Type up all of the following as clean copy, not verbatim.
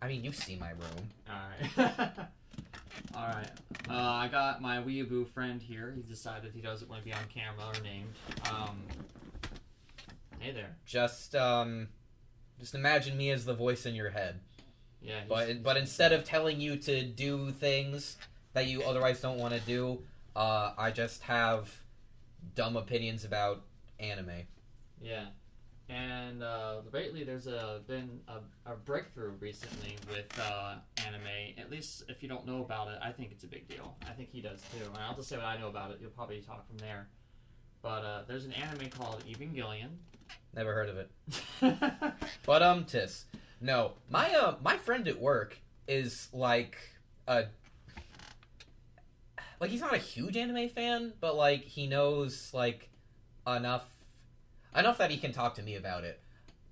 I mean, you've seen my room. Alright. Alright. I got my weeabu friend here. He decided he doesn't want to be on camera or named. Hey there. Just imagine me as the voice in your head. Yeah. But instead of telling you to do things that you otherwise don't want to do, I just have dumb opinions about anime. Yeah. And lately there's been a breakthrough recently with anime. At least if you don't know about it, I think it's a big deal. I think he does too. And I'll just say what I know about it. You'll probably talk from there. But there's an anime called Evangelion. Never heard of it. But Tis. No, my friend at work is like he's not a huge anime fan, but like he knows like enough that he can talk to me about it.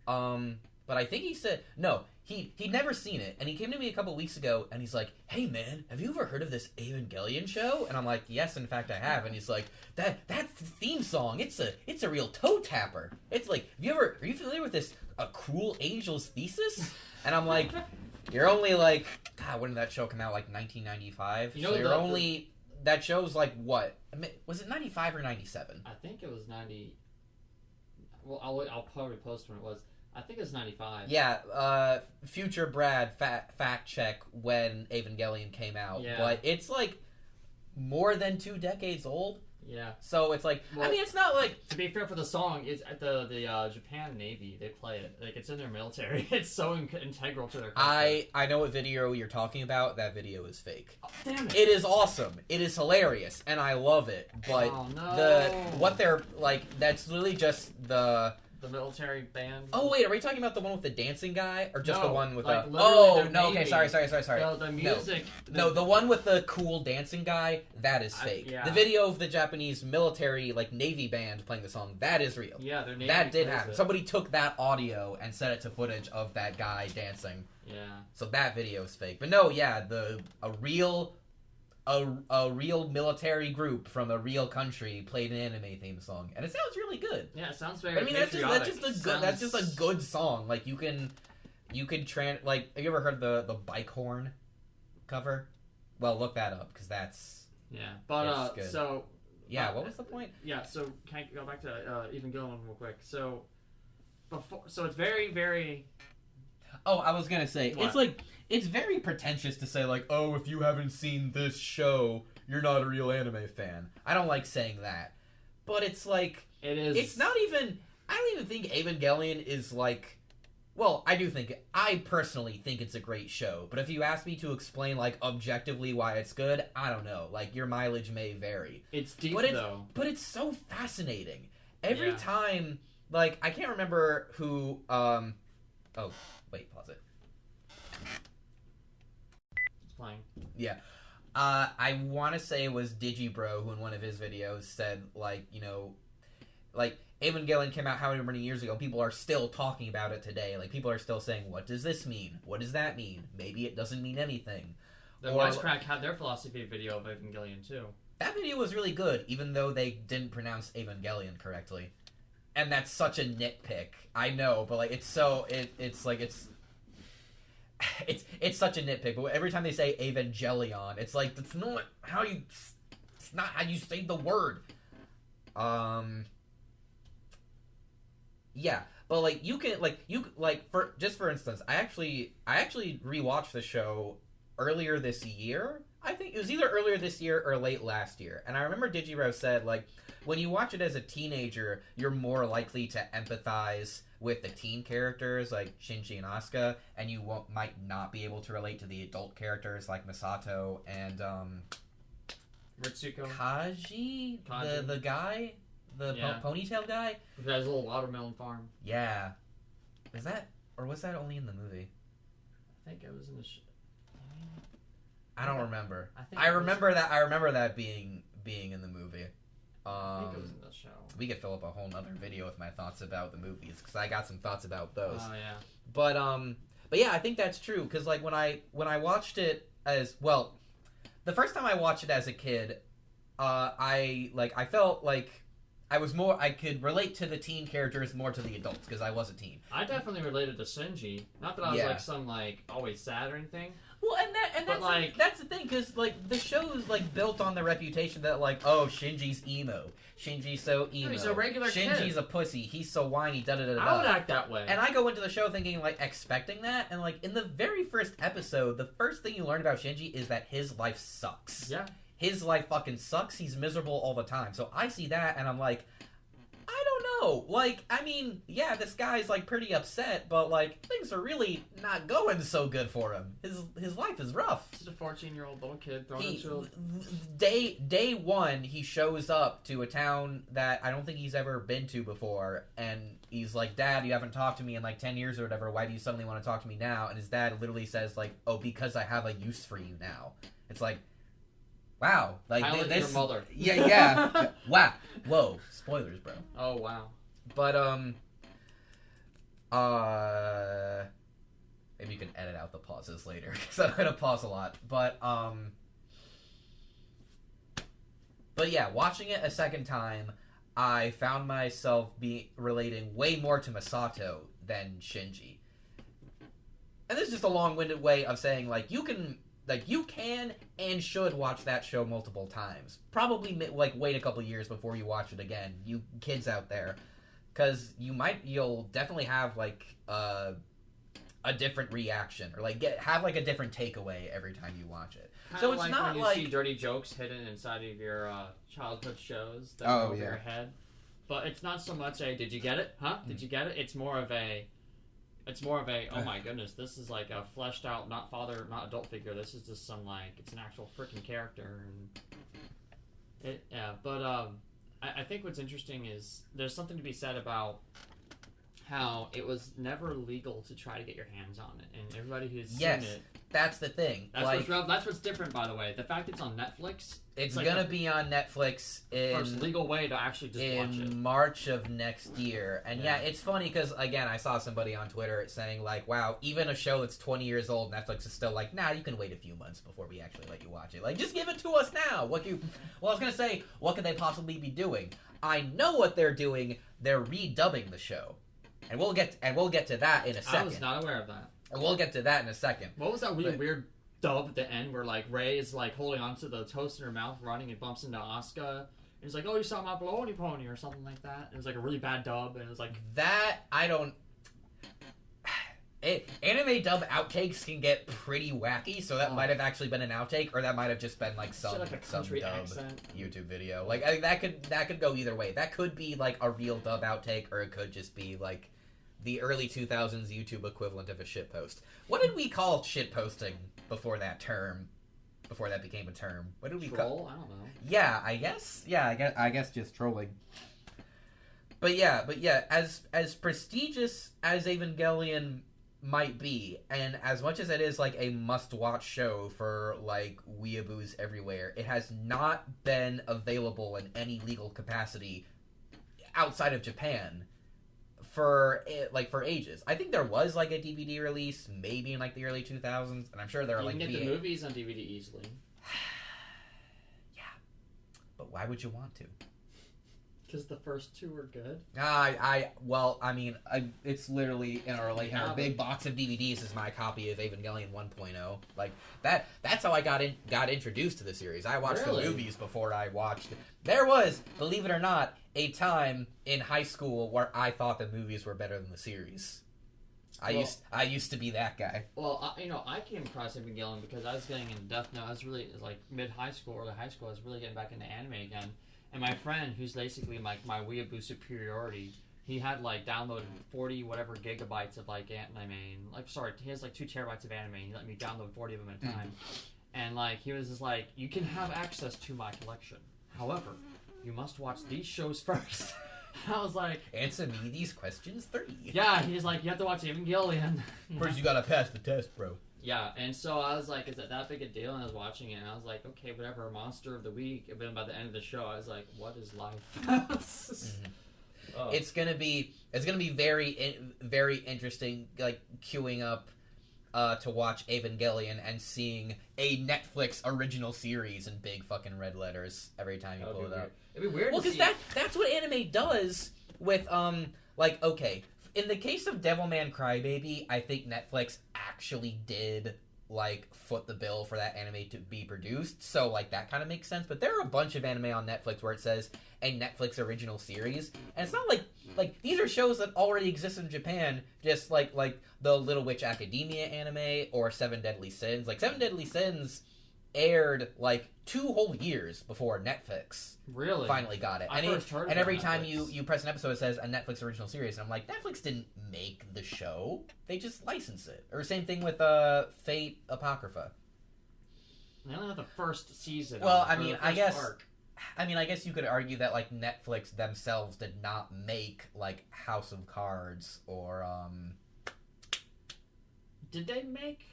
But I think he said no. He'd never seen it, and he came to me a couple weeks ago, and he's like, "Hey man, have you ever heard of this Evangelion show?" And I'm like, "Yes, in fact I have." And he's like, "That theme song, it's a real toe tapper. It's like, are you familiar with this A Cruel Angel's Thesis?" And I'm like, "You're only like, God, when did that show come out? Like 1995? You know, so you're only that show's like what? Was it 95 or 97? I think it was 90. Well, I'll probably post when it was. I think it's 95. Yeah, future Brad fact check when Evangelion came out. Yeah. But it's like more than 2 decades old. Yeah. So it's like, well, I mean, it's not like... To be fair for the song, it's at the Japan Navy, they play it. Like, it's in their military. It's so integral to their culture. I know what video you're talking about. That video is fake. Oh, damn it. It is awesome. It is hilarious, and I love it. But oh, no. what they're, like, that's literally just the... The military band. Oh wait, are we talking about the one with the dancing guy, or just no, the one with like, the? Oh no, okay, sorry. The music. No, the one with the cool dancing guy, that is fake. Yeah. The video of the Japanese military, like Navy band playing the song, that is real. Yeah, their Navy. That did happen. Somebody took that audio and set it to footage of that guy dancing. Yeah. So that video is fake. But no, yeah, a real military group from a real country played an anime theme song, and it sounds really good. Yeah, it sounds very. But, I mean, patriotic. that's just a good song. Like you can like. Have you ever heard the bike horn cover? Well, look that up because that's But good. so yeah. What was the point? Yeah, so can I go back to Evangelion real quick? So it's very, very. Oh, I was gonna say what? It's very pretentious to say like, oh, if you haven't seen this show, you're not a real anime fan. I don't like saying that, but it's like it is. It's not even. I don't even think Evangelion is like. Well, I personally think it's a great show, but if you ask me to explain like objectively why it's good, I don't know. Like your mileage may vary. It's deep though. But it's so fascinating. Every time, like I can't remember who. Oh, wait, pause it. Playing. Yeah. I want to say it was Digibro who in one of his videos said, like, you know, like, Evangelion came out however many years ago, people are still talking about it today. Like, people are still saying, what does this mean? What does that mean? Maybe it doesn't mean anything. The Wisecrack had their philosophy video of Evangelion, too. That video was really good, even though they didn't pronounce Evangelion correctly. And that's such a nitpick. I know, but, like, it's so... It's such a nitpick, but every time they say Evangelion, it's like it's not how you say the word. Yeah, but like for instance, I actually rewatched the show earlier this year. I think it was either earlier this year or late last year, and I remember Digiro said like when you watch it as a teenager, you're more likely to empathize with the teen characters like Shinji and Asuka, and you might not be able to relate to the adult characters like Misato and Ritsuko. Kaji. The guy, ponytail guy who has a little watermelon farm. Yeah, was that only in the movie? I think it was in the I don't remember. I remember that being in the movie. I think it was in the show. We could fill up a whole nother video with my thoughts about the movies because I got some thoughts about those. Oh yeah. But yeah, I think that's true because like when I watched it as well, the first time I watched it as a kid, I felt like I could relate to the teen characters more to the adults because I was a teen. I definitely related to Shinji. Not that I was like some like always sad or anything. Well, that's the thing because like the show is like built on the reputation that like, oh, Shinji's emo, Shinji's so emo, he's a regular Shinji's kid. a pussy, he's so whiny, da da da da. I would act that way. And I go into the show thinking like expecting that, and like in the very first episode, the first thing you learn about Shinji is that his life sucks. Yeah. His life fucking sucks. He's miserable all the time. So I see that and I'm like, I don't know. Like, I mean, yeah, this guy's like pretty upset, but like things are really not going so good for him. His life is rough. He's a 14-year-old little kid thrown into day one, he shows up to a town that I don't think he's ever been to before, and he's like, Dad, you haven't talked to me in like 10 years or whatever. Why do you suddenly want to talk to me now? And his dad literally says like, oh, because I have a use for you now. It's like, wow, like your mother. Yeah. Wow. Whoa. Spoilers, bro. Oh wow. But maybe you can edit out the pauses later because I'm gonna pause a lot. But yeah, watching it a second time, I found myself relating way more to Masato than Shinji. And this is just a long-winded way of saying like you can and should watch that show multiple times. Probably like wait a couple years before you watch it again, you kids out there, because you'll definitely have like a different reaction or like have like a different takeaway every time you watch it. Kinda so it's like not when like you see dirty jokes hidden inside of your childhood shows that go over your head, but it's not so much a "Did you get it? Huh? Did you get it?" It's more of a oh my goodness, this is like a fleshed out, not father, not adult figure. This is just some like it's an actual freaking character, and I think what's interesting is there's something to be said about how it was never legal to try to get your hands on it, and everybody who's seen it. That's the thing. That's what's different, by the way. The fact it's on Netflix. It's like gonna be on Netflix in first legal way to actually just watch it in March of next year. And yeah, it's funny because again, I saw somebody on Twitter saying like, "Wow, even a show that's 20 years old, Netflix is still like, nah, you can wait a few months before we actually let you watch it. Like, just give it to us now." Well, I was gonna say, what could they possibly be doing? I know what they're doing. They're redubbing the show, and we'll get to that in a second. I was not aware of that. And we'll get to that in a second. What was that weird dub at the end where like Ray is like holding onto the toast in her mouth, running and bumps into Asuka, and he's like, "Oh, you saw my baloney pony" or something like that. It was like a really bad dub, and it was like that. I don't. Anime dub outtakes can get pretty wacky, so that might have actually been an outtake, or that might have just been like some dub accent. YouTube video. Like I think that could go either way. That could be like a real dub outtake, or it could just be like the early 2000s YouTube equivalent of a shitpost. What did we call shitposting before that term? Before that became a term, what did we call? I don't know. Yeah, I guess. Yeah, I guess just trolling. But yeah, as prestigious as Evangelion might be, and as much as it is like a must-watch show for like weeaboos everywhere, it has not been available in any legal capacity outside of Japan for ages. I think there was like a DVD release maybe in like the early 2000s, and I'm sure there are like you can get the movies on DVD easily. Yeah, but why would you want to? Because the first two were good. It's literally in our big box of DVDs is my copy of Evangelion 1.0. Like that's how I got introduced to the series. I watched the movies before I watched it. There was, believe it or not, a time in high school where I thought the movies were better than the series. I used to be that guy. Well, I came across Evangelion because I was getting into Death Note. I was really like mid-high school, early high school. I was really getting back into anime again. And my friend, who's basically my weeaboo superiority, he had like downloaded 40 whatever gigabytes of like anime. He has like 2 terabytes of anime. And he let me download 40 of them at a time. And like he was just like, you can have access to my collection. However, you must watch these shows first. I was like, answer me these questions 3. Yeah, he's like, you have to watch Evangelion. First, you gotta pass the test, bro. Yeah, and so I was like, is it that big a deal? And I was watching it, and I was like, okay, whatever, Monster of the Week. And then by the end of the show, I was like, what is life? Oh. It's gonna be very, very interesting, like queuing up to watch Evangelion and seeing a Netflix original series in big fucking red letters every time you pull it up. It'd be weird. Well, because that's what anime does with like, okay, in the case of Devilman Crybaby, I think Netflix actually did like foot the bill for that anime to be produced, so like that kind of makes sense. But there are a bunch of anime on Netflix where it says a Netflix original series, and it's not like these are shows that already exist in Japan, just like the Little Witch Academia anime or Seven Deadly Sins. Like Seven Deadly Sins aired like 2 whole years before Netflix really finally got it. I first heard and every Netflix. time you press an episode, it says a Netflix original series, and I'm like, Netflix didn't make the show; they just license it. Or same thing with Fate Apocrypha. They only have the first season. Well, of it, I or mean, the I first guess arc. I guess you could argue that like Netflix themselves did not make like House of Cards or Did they make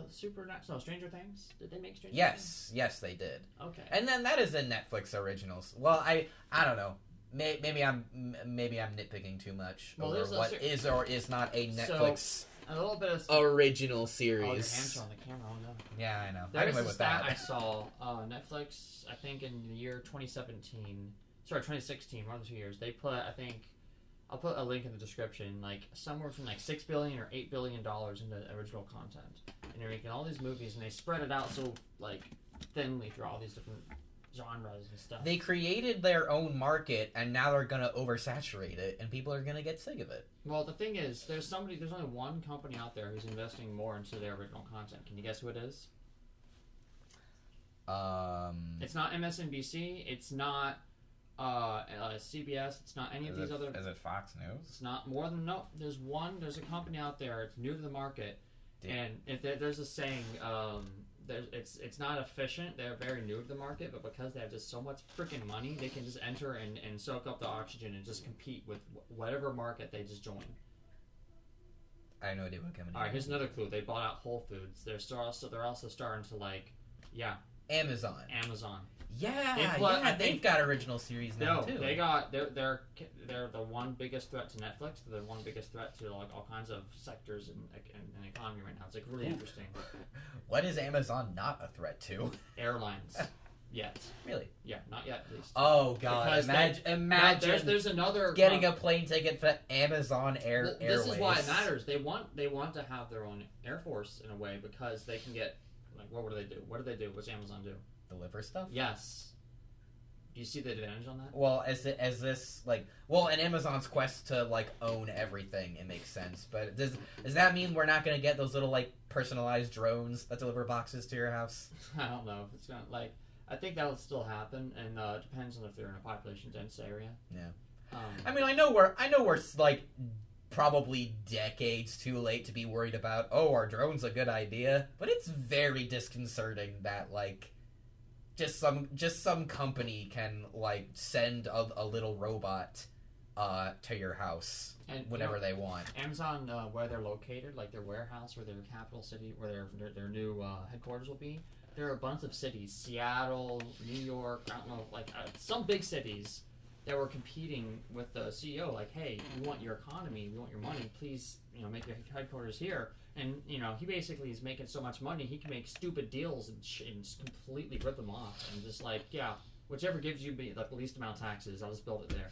Stranger Things? Did they make Stranger Things? Yes, they did. Okay. And then that is a Netflix originals. Well, I don't know. Maybe I'm nitpicking too much Well, over what is or is not a Netflix A little bit of original Oh, series. your hands are on the camera. Oh no. Yeah, I know. There was Anyway, a with stat that, I saw. Netflix, I think in the year 2016, one of the 2 years, they put, I think, I'll put a link in the description, like somewhere from like $6 billion or $8 billion into original content, and they're making all these movies, and they spread it out so like thinly through all these different genres and stuff. they created their own market, and now they're gonna oversaturate it, and people are gonna get sick of it. Well, the thing is, there's only one company out there who's investing more into their original content. Can you guess who it is? It's not MSNBC. It's not CBS. It's not any of these other. Is it Fox News? It's not more than no. There's a company out there. It's new to the market, and there's a saying. It's not efficient. They're very new to the market, but because they have just so much freaking money, they can just enter and soak up the oxygen and just compete with whatever market they just join. I have no idea what company. All right, here's another clue. They bought out Whole Foods. They're also starting to Amazon. Yeah, They've got original series now too. They're the one biggest threat to Netflix. They're the one biggest threat to like all kinds of sectors and economy right now. It's like really interesting. What is Amazon not a threat to? Airlines. Yet. Really? Yeah, not yet at least. Oh god! Because Imagine there's another getting a plane ticket for Amazon Airways. This is why it matters. They want to have their own air force in a way because they can get like what do they do? What do they do? What's Amazon do? Deliver stuff? Yes. Do you see the advantage on that? Well, as this like in Amazon's quest to like own everything, it makes sense. But does that mean we're not gonna get those little like personalized drones that deliver boxes to your house? I don't know if it's gonna like. I think that'll still happen, and it depends on if they're in a population dense area. Yeah. I mean, I know we're like probably decades too late to be worried about. Oh, are drones a good idea? But it's very disconcerting that like. Just some company can like send a little robot to your house and whenever they want. Amazon, where they're located, like their warehouse or their capital city, where their new headquarters will be. There are a bunch of cities: Seattle, New York. I don't know, like some big cities that were competing with the CEO. Like, hey, we want your economy, we want your money. Please, make your headquarters here. And, he basically is making so much money, he can make stupid deals and just completely rip them off. And just like, yeah, whichever gives you the least amount of taxes, I'll just build it there.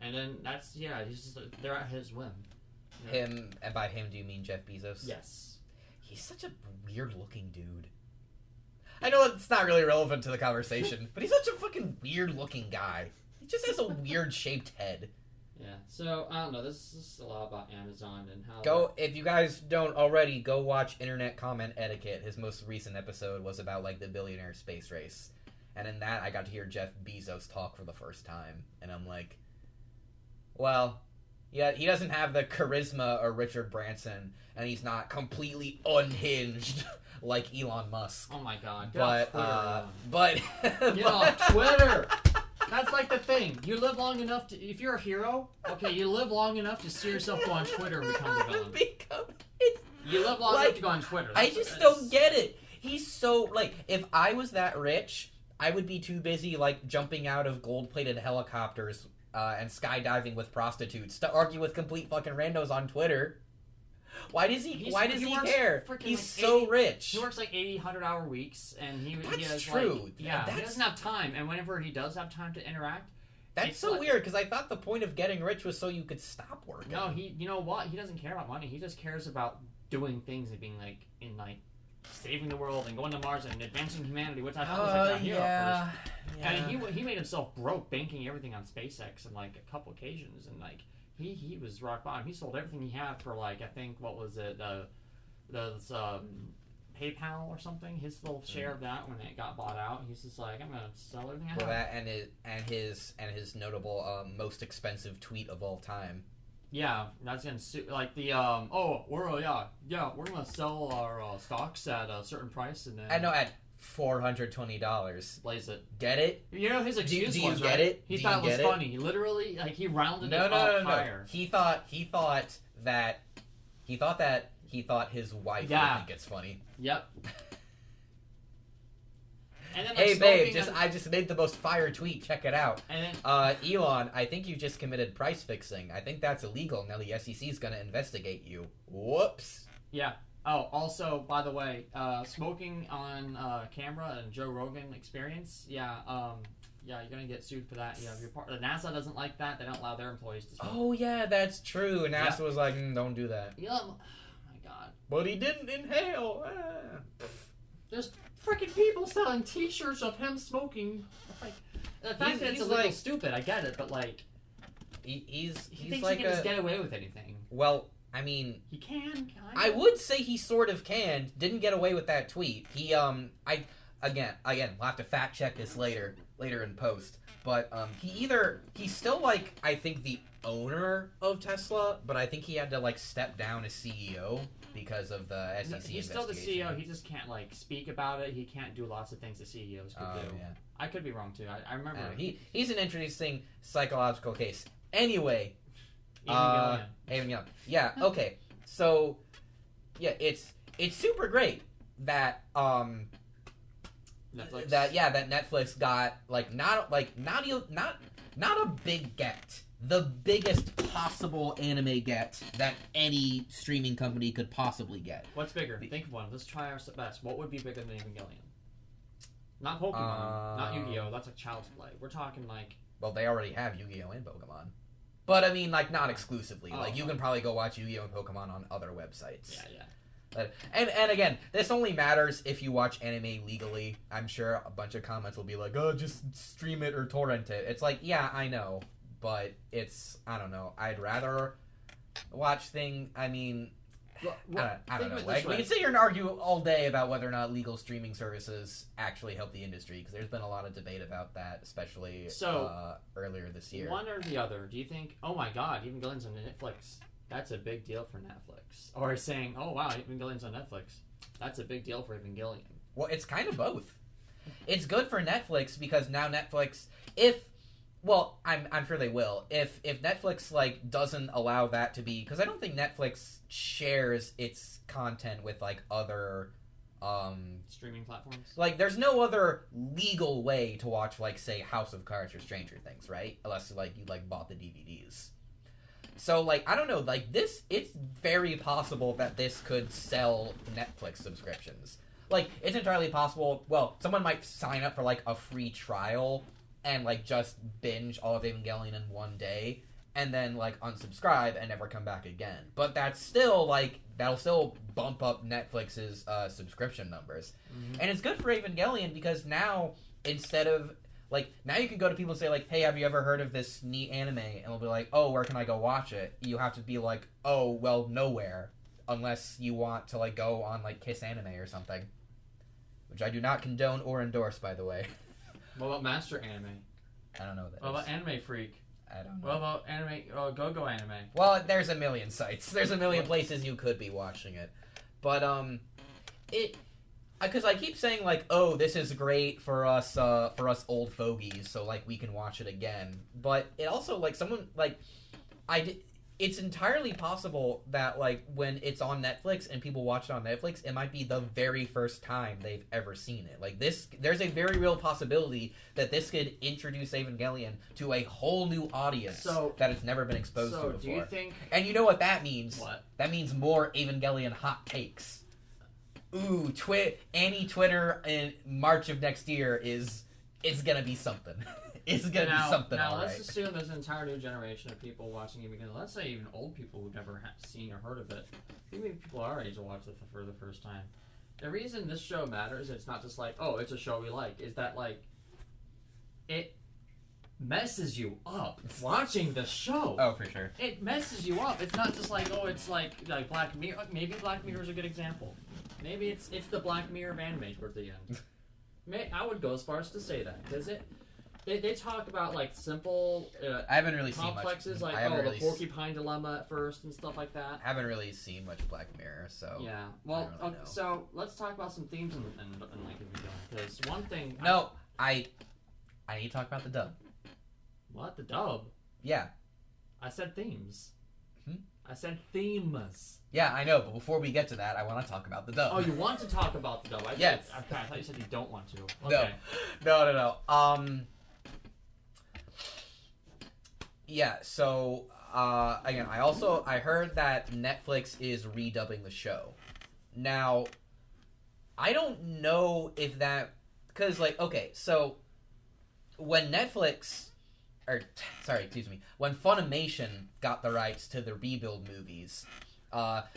And then they're at his whim. Him, and by him, do you mean Jeff Bezos? Yes. He's such a weird-looking dude. I know it's not really relevant to the conversation, but he's such a fucking weird-looking guy. He just has a weird-shaped head. Yeah, so, I don't know, this is a lot about Amazon and how... If you guys don't already, go watch Internet Comment Etiquette. His most recent episode was about, like, the billionaire space race. And in that, I got to hear Jeff Bezos talk for the first time. And I'm like, well, yeah, he doesn't have the charisma of Richard Branson, and he's not completely unhinged like Elon Musk. Oh my god, Get off Twitter! That's like the thing. You live long enough to... If you're a hero, okay, you live long enough to see yourself go on Twitter and become the villain. You live long enough to go on Twitter. I just don't get it. He's so... Like, if I was that rich, I would be too busy, like, jumping out of gold-plated helicopters and skydiving with prostitutes to argue with complete fucking randos on Twitter. Why does he care? Freaking He's like so 80 rich. He works like 80, 100-hour weeks, and he That's has true. Like, yeah, That's... he doesn't have time, and whenever he does have time to interact, that's so weird because I thought the point of getting rich was so you could stop working. No, you know what? He doesn't care about money. He just cares about doing things and being like in like saving the world and going to Mars and advancing humanity, which I thought was like a hero first. Yeah. And he made himself broke banking everything on SpaceX on like a couple occasions, and like he was rock bottom. He sold everything he had for like I think what was it PayPal or something, his little share of that when it got bought out. He's just like, I'm gonna sell everything I have. That and his notable most expensive tweet of all time. Yeah, that's gonna like the we're gonna sell our stocks at a certain price and then I know at $420. Blaze it. Get it? You know his excuse do you was get right? it? He Do thought you it was get funny. He literally like he rounded it up higher. He thought his wife would think it's funny. Yep. And then, like, hey babe, I just made the most fire tweet. Check it out. And then, Elon, I think you just committed price fixing. I think that's illegal. Now the SEC is gonna investigate you. Whoops. Yeah. Oh, also, by the way, smoking on camera and Joe Rogan experience. Yeah. Yeah, you're gonna get sued for that. Yeah, NASA doesn't like that. They don't allow their employees to smoke. Oh yeah, that's true. And NASA was like, don't do that. Yeah. Oh my God. But he didn't inhale. Ah. There's freaking people selling T-shirts of him smoking. Like the fact that it's a little stupid, I get it, but like he thinks like he can just get away with anything. Well, I mean, he can. I would say he sort of can. Didn't get away with that tweet. He again, we'll have to fact check this later in post. But he's still like I think the owner of Tesla, but I think he had to like step down as CEO because of the SEC investigation. He's still the CEO. He just can't like speak about it. He can't do lots of things that CEOs could do. Yeah. I could be wrong too. I remember he's an interesting psychological case. Anyway, Evangelion. Yeah. Okay. So yeah, it's super great that Netflix. that Netflix got not a big get. The biggest possible anime get that any streaming company could possibly get. What's bigger? Think of one. Let's try our best. What would be bigger than Evangelion? Not Pokemon, not Yu-Gi-Oh! That's a child's play. We're talking like... Well, they already have Yu-Gi-Oh! And Pokemon. But I mean, like, not exclusively. You can probably go watch Yu-Gi-Oh! And Pokemon on other websites. Yeah. And again, this only matters if you watch anime legally. I'm sure a bunch of comments will be like, oh, just stream it or torrent it. It's like, yeah, I know. But I don't know. I'd rather watch I mean, I don't know. Like, we can sit here and argue all day about whether or not legal streaming services actually help the industry, because there's been a lot of debate about that, especially earlier this year. One or the other. Do you think, oh my God, Evangelion's on Netflix, that's a big deal for Netflix? Or saying, oh wow, Evangelion's on Netflix, that's a big deal for Evangelion? Well, it's kind of both. It's good for Netflix because now Netflix, well, I'm sure they will. If Netflix like doesn't allow that to be, because I don't think Netflix shares its content with like other streaming platforms. Like, there's no other legal way to watch like say House of Cards or Stranger Things, right? Unless like you like bought the DVDs. So like I don't know, like this, it's very possible that this could sell Netflix subscriptions. Like it's entirely possible. Well, someone might sign up for like a free trial and like just binge all of Evangelion in one day, and then like unsubscribe and never come back again. But that's still like that'll still bump up Netflix's subscription numbers, and it's good for Evangelion because now instead of like now you can go to people and say like, hey, have you ever heard of this neat anime? And they'll be like, oh, where can I go watch it? You have to be like, oh, well, nowhere, unless you want to like go on like Kiss Anime or something, which I do not condone or endorse, by the way. What about Master Anime? I don't know what that What about Anime Freak? I don't know. What about Anime? Go Anime? Well, there's a million sites. There's a million places you could be watching it. But, because I keep saying, like, oh, this is great for us old fogies, so, like, we can watch it again. But it also, like, someone, like, it's entirely possible that, like, when it's on Netflix and people watch it on Netflix, it might be the very first time they've ever seen it. Like, there's a very real possibility that this could introduce Evangelion to a whole new audience that it's never been exposed to before. Do you think... And you know what that means? What? That means more Evangelion hot takes. Ooh, Annie Twitter in March of next year it's gonna be something. It's gonna be something. Now, all let's right. assume there's an entire new generation of people watching Evangelion. Let's say even old people who've never seen or heard of it. Maybe people our age will watch it for the first time. The reason this show matters, it's not just like, oh, it's a show we like, is that, like, it messes you up watching the show. Oh, for sure. It messes you up. It's not just like, oh, it's like Black Mirror. Maybe Black Mirror is a good example. Maybe it's the Black Mirror of anime towards the end. I would go as far as to say that, because they talk about, like, simple I haven't really complexes, seen much. like, the porcupine dilemma at first and stuff like that. I haven't really seen much Black Mirror, so... Yeah. Well, really so let's talk about some themes and like, because one thing... No, I need to talk about the dub. What? The dub? Yeah. I said themes. Hmm? I said themes. Yeah, I know, but before we get to that, I want to talk about the dub. Oh, you want to talk about the dub? Yes. I thought you said you don't want to. Okay. No. Yeah, so, again, I heard that Netflix is redubbing the show. Now, I don't know if that, because, like, okay, so, when when Funimation got the rights to the Rebuild movies,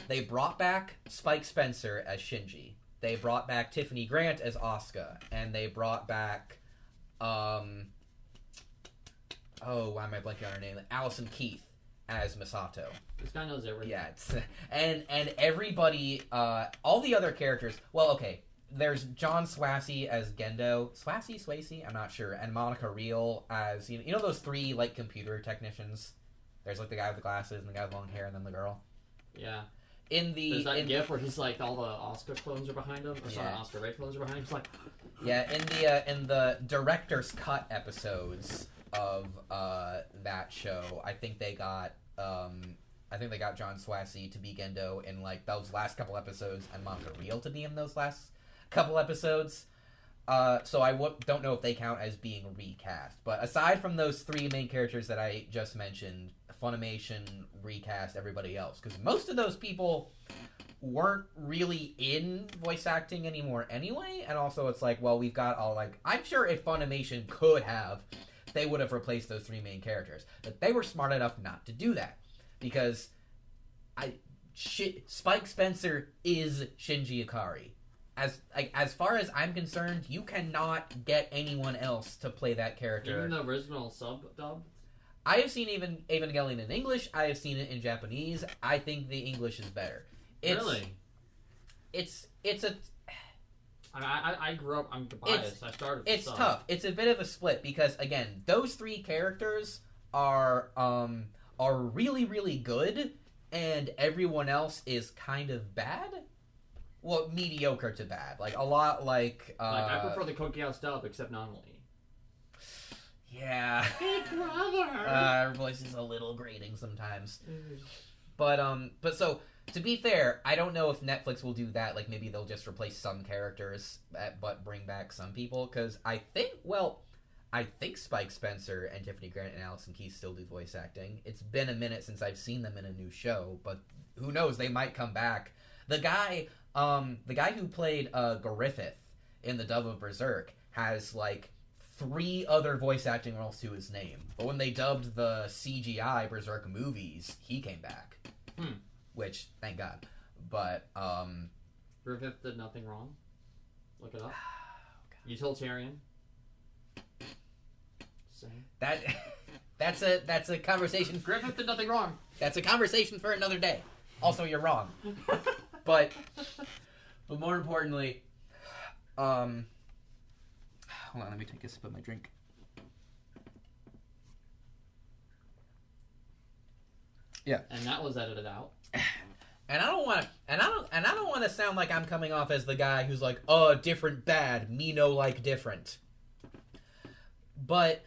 they brought back Spike Spencer as Shinji. They brought back Tiffany Grant as Asuka, and they brought back, why am I blanking on her name? Allison Keith as Misato. This guy knows everything. Yeah, and everybody, all the other characters. Well, okay, there's John Swassey as Gendo. Swasey? I'm not sure. And Monica Reel as you know those three like computer technicians. There's like the guy with the glasses and the guy with long hair and then the girl. Yeah. There's that gif where he's like all the Oscar clones are behind him, or sorry, Oscar Ray clones are behind him. He's like, yeah, in the director's cut episodes of that show, I think they got John Swassey to be Gendo in like those last couple episodes, and Monica Reel to be in those last couple episodes. So I don't know if they count as being recast. But aside from those three main characters that I just mentioned, Funimation recast everybody else. Because most of those people weren't really in voice acting anymore anyway. And also it's like, well, we've got all like... I'm sure if Funimation could have, they would have replaced those three main characters. But they were smart enough not to do that. Because Spike Spencer is Shinji Ikari. As far as I'm concerned, you cannot get anyone else to play that character. Even the original sub-dub? I have seen Evangelion in English. I have seen it in Japanese. I think the English is better. Really? It's a... I grew up... I'm biased. I started with It's tough. It's a bit of a split because, again, those three characters are really, really good, and everyone else is kind of bad. Well, mediocre to bad. Like, a lot like... I prefer the Cookie House dub, except nominally. Yeah. Hey, brother! Her voice is a little grating sometimes. But so, to be fair, I don't know if Netflix will do that. Like, maybe they'll just replace some characters, but bring back some people. Because I think Spike Spencer and Tiffany Grant and Allison Keith still do voice acting. It's been a minute since I've seen them in a new show, but who knows? They might come back. The guy who played Griffith in the dub of Berserk has like 3 other voice acting roles to his name. But when they dubbed the CGI Berserk movies, he came back. Which, thank God. But Griffith did nothing wrong. Look it up. Utilitarian. Same. That's a conversation. Griffith did nothing wrong. That's a conversation for another day. Also, you're wrong. But more importantly, hold on, let me take a sip of my drink. Yeah. And that was edited out. And I don't want to sound like I'm coming off as the guy who's like, different bad, me no like different. But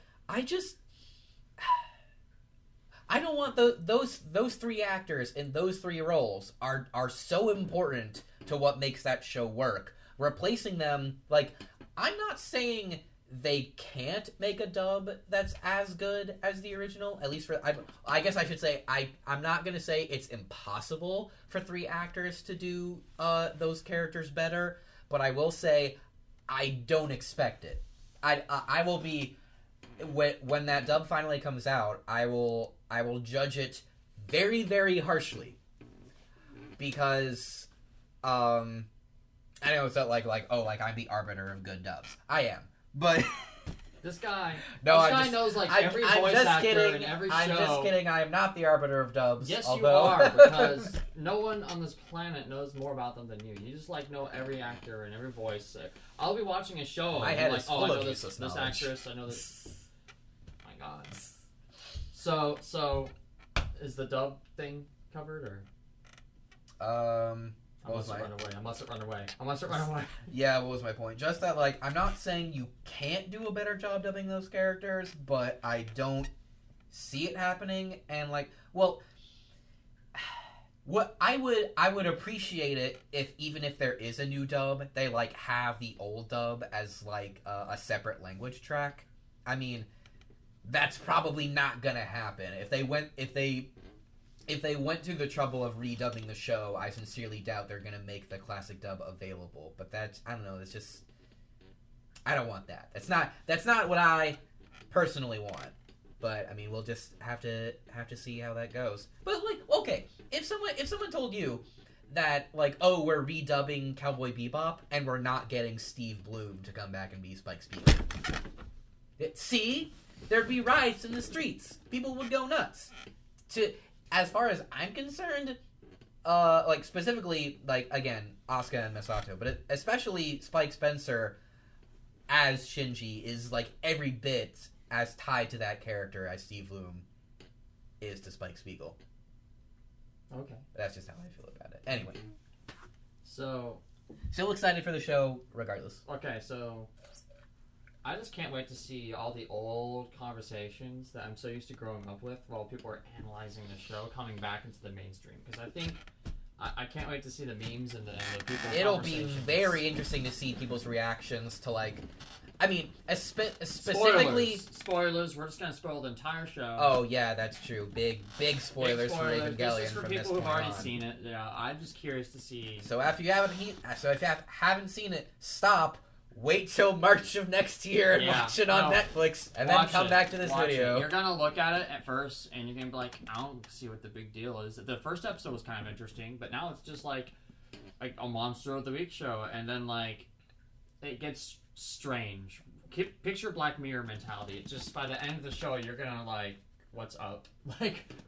I don't want those three actors in those three roles are so important to what makes that show work. Replacing them, like, I'm not saying they can't make a dub that's as good as the original. At least for I guess I should say I'm not gonna say it's impossible for three actors to do those characters better, but I will say I don't expect it. I will be when that dub finally comes out. I will judge it very, very harshly because I know it's not like I'm the arbiter of good dubs. I am. But this guy knows every I'm voice just actor kidding. in every show. I'm just kidding. I am not the arbiter of dubs. Yes, although... you are, because no one on this planet knows more about them than you. You just know every actor and every voice. I'll be watching a show. My and head I'm is full I know of this useless actress. I know this. My God. So, is the dub thing covered or? I must have run away. Yeah, what was my point? Just that, I'm not saying you can't do a better job dubbing those characters, but I don't see it happening, and, what I would appreciate it if, even if there is a new dub, they, have the old dub as, a separate language track. I mean, that's probably not gonna happen. If they went through the trouble of redubbing the show, I sincerely doubt they're gonna make the classic dub available. But I don't know. It's just, I don't want that. That's not what I personally want. But I mean, we'll just have to see how that goes. But okay, if someone told you that oh, we're redubbing Cowboy Bebop and we're not getting Steve Bloom to come back and be Spike Spiegel, see, there'd be riots in the streets. People would go nuts. As far as I'm concerned, specifically, again, Asuka and Masato, but especially Spike Spencer as Shinji is, every bit as tied to that character as Steve Bloom is to Spike Spiegel. Okay. That's just how I feel about it. Anyway. So... Still excited for the show, regardless. Okay, so... I just can't wait to see all the old conversations that I'm so used to growing up with while people are analyzing the show coming back into the mainstream. Because I think I can't wait to see the memes and the people's It'll be very interesting to see people's reactions to I mean, specifically spoilers. We're just gonna spoil the entire show. Oh yeah, that's true. Big spoilers for Evangelion. This is for people who've already seen it. Yeah, I'm just curious to see. So if you haven't seen it, stop. Wait till March of next year and watch it on Netflix, and then come back to this video. You're gonna look at it at first, and you're gonna be like, I don't see what the big deal is. The first episode was kind of interesting, but now it's just like a Monster of the Week show, and then it gets strange. Picture Black Mirror mentality. It's just by the end of the show, you're gonna what's up?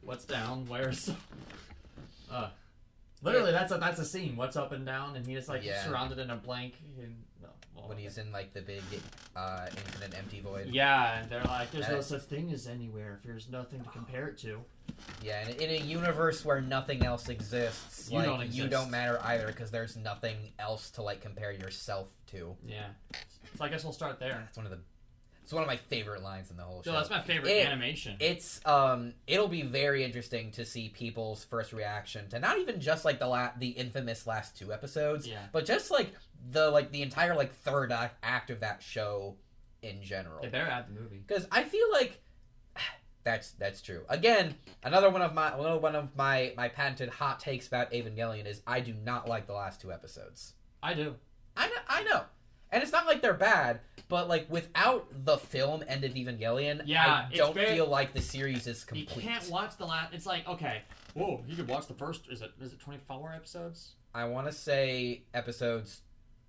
What's down? Where's literally that's a scene. What's up and down, and he's surrounded in a blank. When he's in the big infinite empty void. Yeah, and they're like, there's no such thing as anywhere if there's nothing to compare it to. Yeah, and in a universe where nothing else exists, you don't matter either because there's nothing else to compare yourself to. Yeah, so I guess we'll start there. It's one of my favorite lines in the whole show. No, that's my favorite animation. It's it'll be very interesting to see people's first reaction to not even just the infamous last two episodes, but just the entire third act of that show in general. They better add the movie because I feel that's true. Again, another one of my patented hot takes about Evangelion is I do not like the last two episodes. I do. I know. And it's not they're bad, but without the film End of Evangelion, I don't feel like the series is complete. You can't watch the last. It's okay. Whoa, you could watch the first. Is it 24 episodes? I want to say episodes.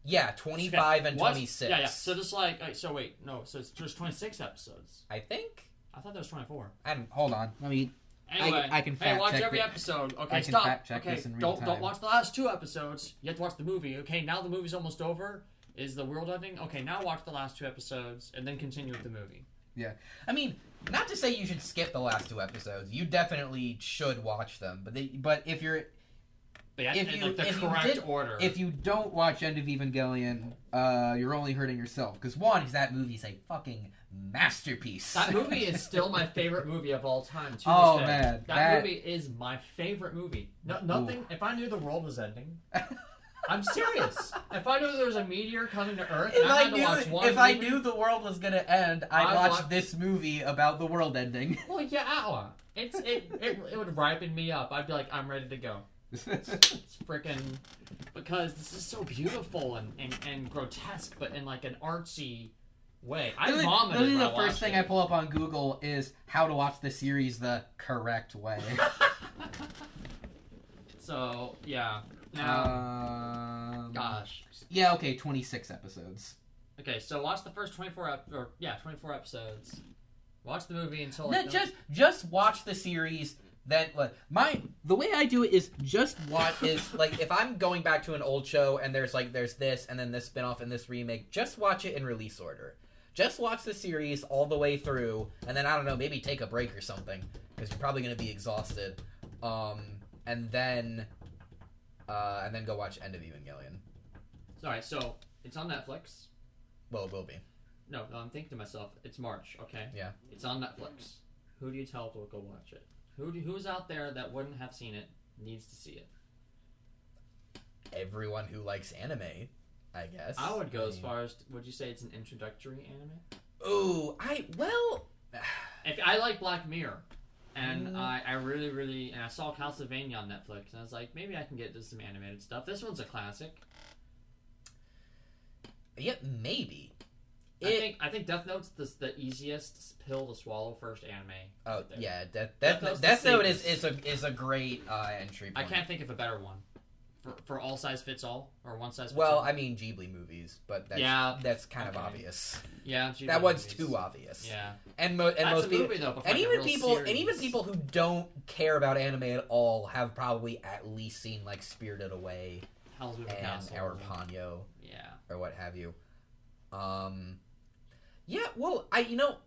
Yeah, 25 and 26. Yeah. So just so wait, no. So it's just 26 episodes. I think. I thought there was 24. Hold on. Let me. Anyway, I can fact watch check every it. episode. Okay, I can stop. Fact check this in real time. Don't watch the last two episodes. You have to watch the movie. Okay, now the movie's almost over. Is the world ending? Okay, now watch the last two episodes and then continue with the movie. Yeah. I mean, not to say you should skip the last two episodes. You definitely should watch them. But if you're But yeah, in like the correct order. If you don't watch End of Evangelion, you're only hurting yourself. Because one, because that movie's a fucking masterpiece. That movie is still my favorite movie of all time. To Oh, this day. man. That movie is my favorite movie. No, nothing. Ooh. If I knew the world was ending, I'm serious. If I knew there was a meteor coming to Earth, and I had to watch one if movie, I knew the world was gonna end, I'd watch this movie about the world ending. Well, yeah, it would ripen me up. I'd be like, I'm ready to go. It's freaking because this is so beautiful and grotesque, but in like an artsy way. I vomited. Literally, the first thing I pull up on Google is how to watch the series the correct way. So yeah. Now, gosh. Yeah. Okay. 26 episodes. Okay, so watch the first 24 episodes. Watch the movie until No, just watch the series. Then the way I do it is just watch is like if I'm going back to an old show and there's this and then this spinoff and this remake, just watch it in release order. Just watch the series all the way through, and then I don't know, maybe take a break or something because you're probably going to be exhausted. And then go watch End of Evangelion. Alright, so it's on Netflix. Well, it will be. No, I'm thinking to myself, it's March, okay? Yeah. It's on Netflix. Who do you tell to go watch it? Who's out there that wouldn't have seen it needs to see it? Everyone who likes anime, I guess. I would go as far as, would you say it's an introductory anime? Ooh, If I like Black Mirror, and I really, and I saw Castlevania on Netflix, and I was like, maybe I can get into some animated stuff. This one's a classic. Yeah, maybe. I think Death Note's the easiest pill to swallow first anime. Oh yeah, Death Note is a great entry point. I can't think of a better one for all size fits all or one size fits all. Well, I mean Ghibli movies, but that's kind of obvious. Yeah, Ghibli that one's movies. Too obvious. Yeah, and most people, movie, though, and even people who don't care about anime at all have probably at least seen like Spirited Away Howl's Moving and Castle. Our Ponyo, yeah, or what have you. Yeah, well,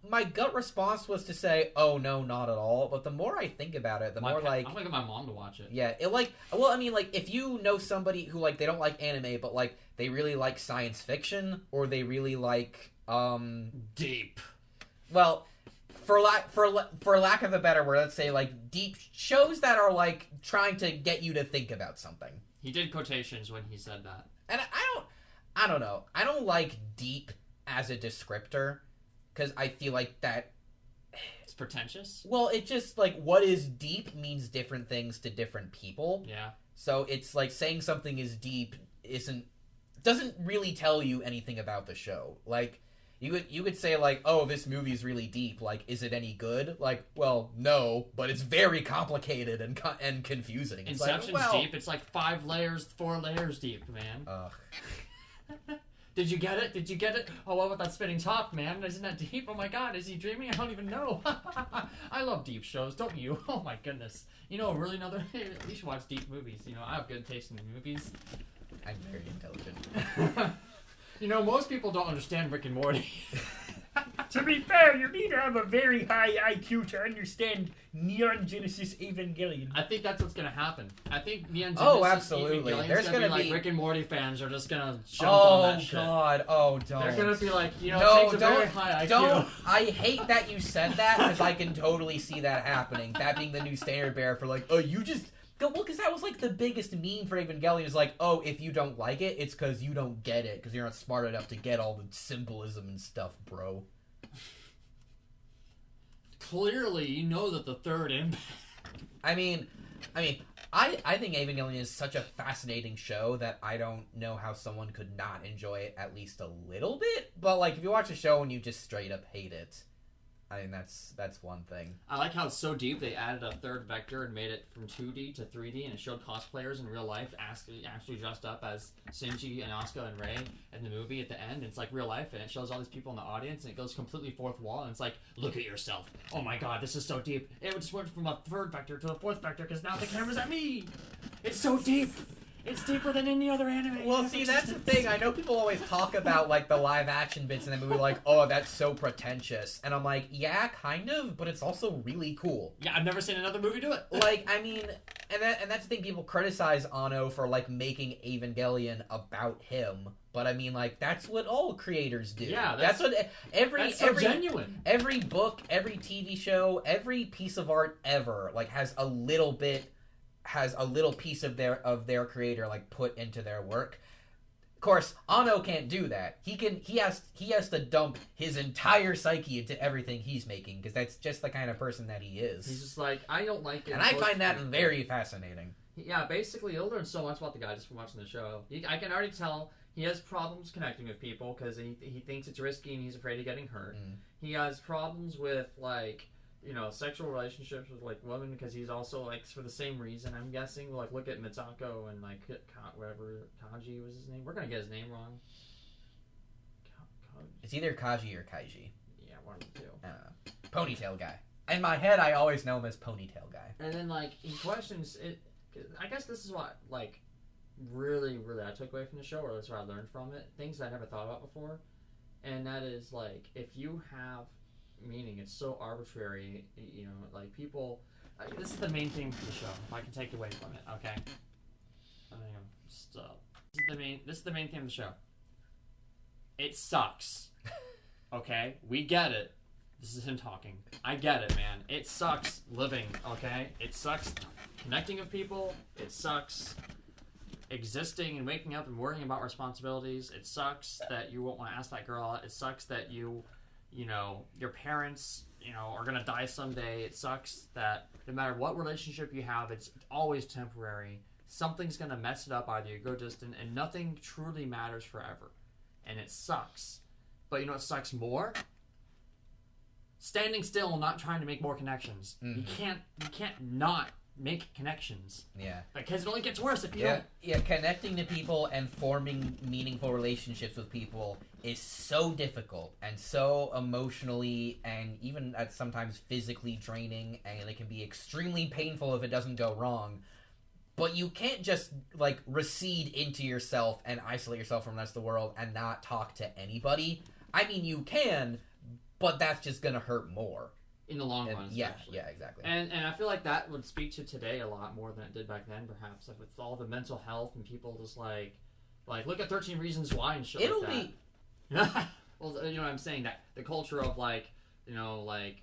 my gut response was to say, "Oh no, not at all." But the more I think about it, I'm gonna get my mom to watch it. Yeah, if you know somebody who they don't like anime, but they really like science fiction, or they really like deep. Well, for lack of a better word, let's say deep shows that are trying to get you to think about something. He did quotations when he said that, and I don't know. I don't like deep as a descriptor, because I feel like that it's pretentious. Well, it just what is deep means different things to different people. Yeah. So it's saying something is deep doesn't really tell you anything about the show. You could say oh, this movie's really deep. Is it any good? Well, no, but it's very complicated and confusing. Inception's deep. It's 4 layers deep, man. Did you get it? Oh, what about that spinning top, man? Isn't that deep? Oh my god, is he dreaming? I don't even know. I love deep shows, don't you? Oh my goodness. Really you should watch deep movies. I have good taste in movies. I'm very intelligent. Most people don't understand Rick and Morty. To be fair, you need to have a very high IQ to understand Neon Genesis Evangelion. I think that's what's going to happen. I think Neon Genesis absolutely. Evangelion There's is going to be be Rick and Morty fans are just going to jump on that shit. Oh, God. Oh, don't. They're going to be like, no, it takes a very high IQ. Don't. I hate that you said that, because I can totally see that happening. That being the new standard bearer for you just... Well, because that was the biggest meme for Evangelion is oh, if you don't like it, it's because you don't get it, because you're not smart enough to get all the symbolism and stuff, bro. Clearly, you know that the third impact. I think Evangelion is such a fascinating show that I don't know how someone could not enjoy it at least a little bit. But if you watch a show and you just straight up hate it, I mean that's one thing. I like how it's so deep they added a third vector and made it from 2D to 3D, and it showed cosplayers in real life actually dressed up as Shinji and Asuka and Rei in the movie at the end. It's real life, and it shows all these people in the audience, and it goes completely fourth wall, and it's look at yourself. Oh my god, this is so deep. It just went from a third vector to a fourth vector because now the camera's at me. It's so deep. It's deeper than any other anime. Well, see, that's the thing. I know people always talk about, like, the live-action bits in the movie, like, oh, that's so pretentious. And I'm like, yeah, kind of, but it's also really cool. Yeah, I've never seen another movie do it. Like, I mean, and that's the thing, people criticize Anno for, like, making Evangelion about him. But, I mean, like, that's what all creators do. Yeah, that's what that's so genuine. Every book, every TV show, every piece of art ever, like, has a little piece of their creator, like, put into their work. Of course, Anno can't do that. He has to dump his entire psyche into everything he's making, because that's just the kind of person that he is. He's just like, I don't like it. And I find that very fascinating. Yeah, basically, you'll learn so much about the guy just from watching the show. I can already tell he has problems connecting with people because he thinks it's risky and he's afraid of getting hurt. He has problems with, like, you know, sexual relationships with, like, women because he's also, like, for the same reason, I'm guessing. Like, look at Mitako and, like, whatever, Kaji was his name. We're gonna get his name wrong. It's either Kaji or Kaiji. Yeah, one of the two. I don't know. Ponytail guy. In my head, I always know him as Ponytail guy. And then, like, he questions it. I guess this is what, like, really, really I took away from the show, or that's what I learned from it. Things I never thought about before. And that is, like, if you have meaning, it's so arbitrary, you know, like, people, this is the main theme for the show, if I can take away from it, okay? Stop. This is the main theme of the show. It sucks. Okay? We get it. This is him talking. I get it, man. It sucks living, okay? It sucks connecting with people. It sucks existing and waking up and worrying about responsibilities. It sucks that you won't want to ask that girl out. It sucks that you know, your parents, you know, are going to die someday. It sucks that no matter what relationship you have, it's always temporary. Something's going to mess it up, either you go distant, and nothing truly matters forever. And it sucks. But you know what sucks more? Standing still and not trying to make more connections. You can't not make connections. Yeah. Because it only gets worse if you don't. Yeah, connecting to people and forming meaningful relationships with people is so difficult and so emotionally and even at sometimes physically draining, and it can be extremely painful if it doesn't go wrong. But you can't just, like, recede into yourself and isolate yourself from the rest of the world and not talk to anybody. I mean, you can, but that's just gonna hurt more. In the long run, yeah, especially. Yeah, exactly. And I feel like that would speak to today a lot more than it did back then, perhaps. Like, with all the mental health and people just, like look at 13 Reasons Why and shit like that. Well, you know what I'm saying? That the culture of, like, you know, like,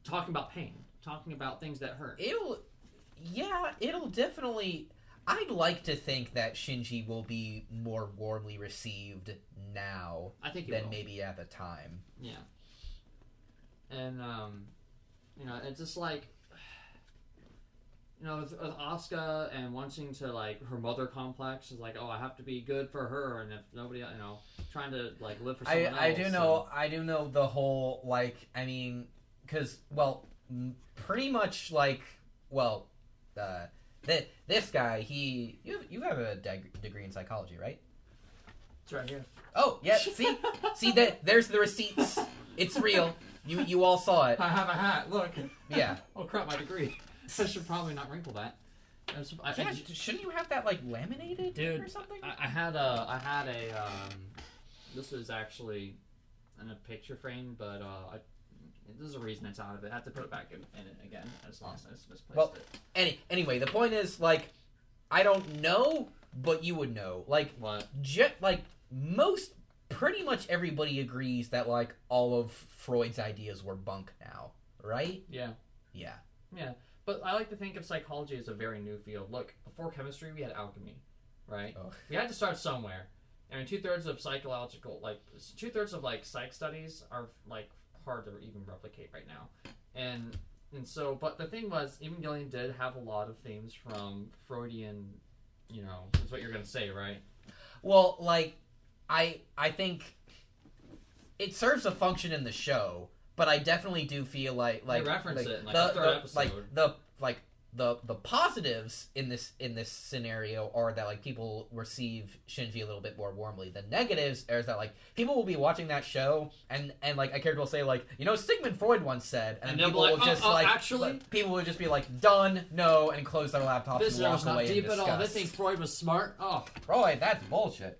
talking about pain. Talking about things that hurt. It'll definitely... I'd like to think that Shinji will be more warmly received now than maybe at the time. Yeah. And, you know, it's just like, you know, with Asuka and wanting to, like, her mother complex is like, oh, I have to be good for her, and if nobody, you know, trying to, like, live for someone else. I do know the whole, like, I mean, because, well, pretty much, like, well, this guy, you have a degree in psychology, right? It's right here. Oh, yeah, see, there's the receipts. It's real. You all saw it. I have a hat. Look. Yeah. Oh crap! My degree. I should probably not wrinkle that. Shouldn't you have that, like, laminated, dude, or something? I had a this was actually in a picture frame, but there's a reason it's out of it. I have to put it back in it again. I just lost it. I misplaced it. Anyway, the point is, like, I don't know, but you would know. Like, what? Pretty much everybody agrees that, like, all of Freud's ideas were bunk now, right? Yeah. Yeah. Yeah. But I like to think of psychology as a very new field. Look, before chemistry, we had alchemy, right? Oh. We had to start somewhere. And 2/3 of psych studies are, like, hard to even replicate right now. And so, but the thing was, Evangelion did have a lot of themes from Freudian, you know, is what you're going to say, right? Well, like, I think it serves a function in the show, but I definitely do feel like they reference it in, like, the third episode. the positives in this scenario are that like people receive Shinji a little bit more warmly. The negatives is that like people will be watching that show and like a character will say like, you know, Sigmund Freud once said, and they'll people be will like, just actually, people will just be like, done, no, and close their laptops this and walk was not away deep in at all. They disgust. think Freud was smart. Oh, Freud, that's bullshit.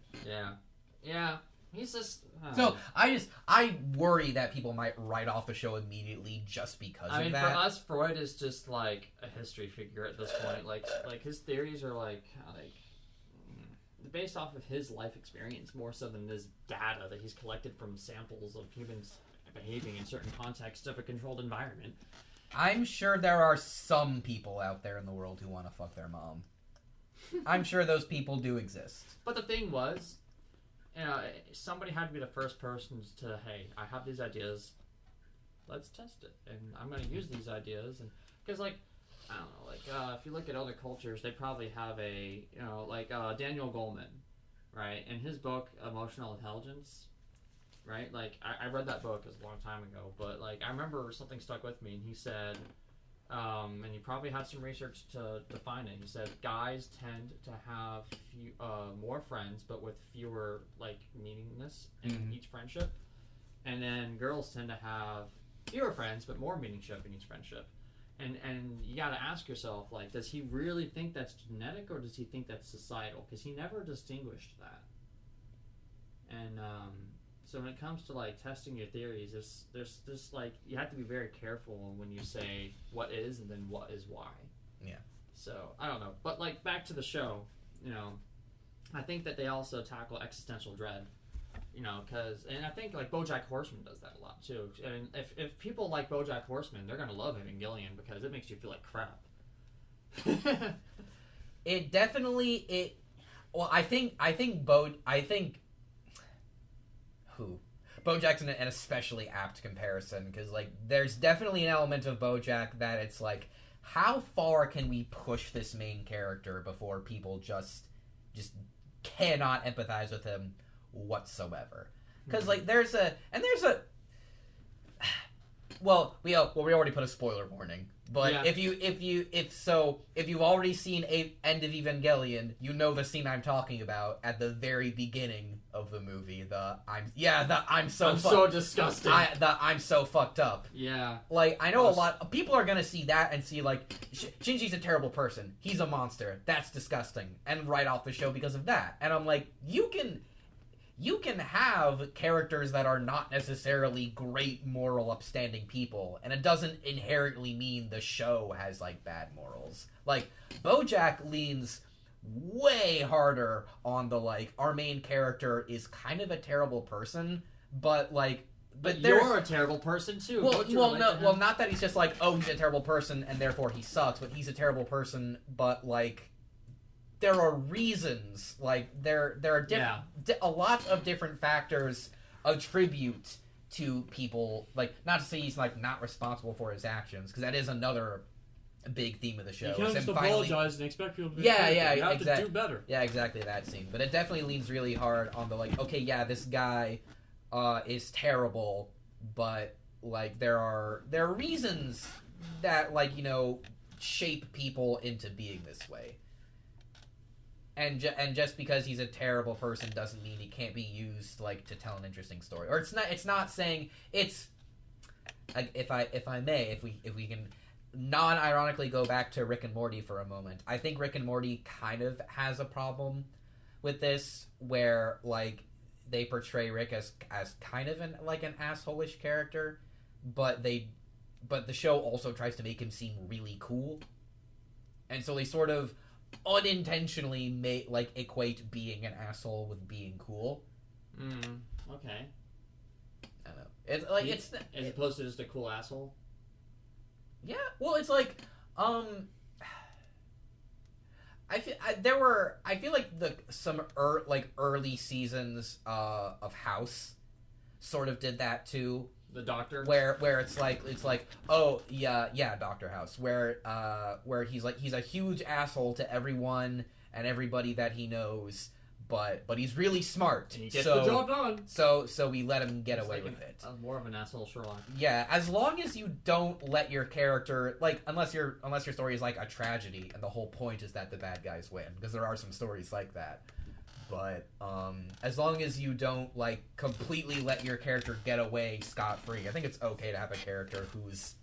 yeah. He's just. So I worry that people might write off the show immediately just because I mean, of that. for us, Freud is just like a history figure at this point. Like his theories are like based off of his life experience more so than this data that he's collected from samples of humans behaving in certain contexts of a controlled environment. I'm sure there are some people out there in the world who want to fuck their mom. I'm sure those people do exist. But the thing was, you know, somebody had to be the first person to, hey, I have these ideas, let's test it, and I'm going to use these ideas, and because like, I don't know, like if you look at other cultures, they probably have a, you know, like Daniel Goleman, right? In his book Emotional Intelligence, right? Like I read that book, it was a long time ago, but like I remember something stuck with me, and he said, and he probably had some research to find it. He said guys tend to have more friends, but with fewer like meaningness in each friendship, and then girls tend to have fewer friends but more meaningship in each friendship. And you got to ask yourself, like, does he really think that's genetic or does he think that's societal? Because he never distinguished that. And so when it comes to like testing your theories, there's like you have to be very careful when you say what is and then what is why. Yeah. So I don't know, but like back to the show, you know, I think that they also tackle existential dread, you know, and I think like BoJack Horseman does that a lot too. And if people like BoJack Horseman, they're gonna love Evangelion because it makes you feel like crap. It definitely Well, I think BoJack's an especially apt comparison because like there's definitely an element of BoJack that it's like how far can we push this main character before people just cannot empathize with him whatsoever? Because like there's a well we already put a spoiler warning, but Yeah. if you've already seen End of Evangelion, you know the scene I'm talking about at the very beginning of the movie. I'm so disgusting. I'm so fucked up. Yeah. Like, I know a lot of people are gonna see that and see, like, Shinji's a terrible person. He's a monster. That's disgusting. And write off the show because of that. And I'm like, you can have characters that are not necessarily great moral upstanding people, and it doesn't inherently mean the show has, like, bad morals. Like, BoJack leans way harder on the, like, our main character is kind of a terrible person, but you're a terrible person too. Well, not that he's just like, oh, he's a terrible person and therefore he sucks, but he's a terrible person, but like there are reasons, like there are a lot of different factors attribute to people, like not to say he's like not responsible for his actions, because that is another big theme of the show. You can't just apologize and expect people to be yeah, you have to do better. Yeah, exactly that scene. But it definitely leans really hard on the like, okay, yeah, this guy is terrible, but like there are reasons that like, you know, shape people into being this way. And just because he's a terrible person doesn't mean he can't be used like to tell an interesting story. Or it's not saying it's like, if we can non-ironically go back to Rick and Morty for a moment. I think Rick and Morty kind of has a problem with this, where like they portray Rick as kind of an asshole-ish character, but the show also tries to make him seem really cool, and so they sort of unintentionally equate being an asshole with being cool. Okay. I don't know. It's like as opposed to just a cool asshole. Yeah, well, it's like, I feel like some early seasons of House sort of did that too. The Doctor, where it's like oh yeah Dr. House, where he's a huge asshole to everyone and everybody that he knows, but he's really smart. And he gets the job done. So we let him get away with it. More of an asshole Sherlock. Yeah, as long as you don't let your character, like, unless your story is like a tragedy and the whole point is that the bad guys win, because there are some stories like that. But as long as you don't like completely let your character get away scot-free, I think it's okay to have a character who's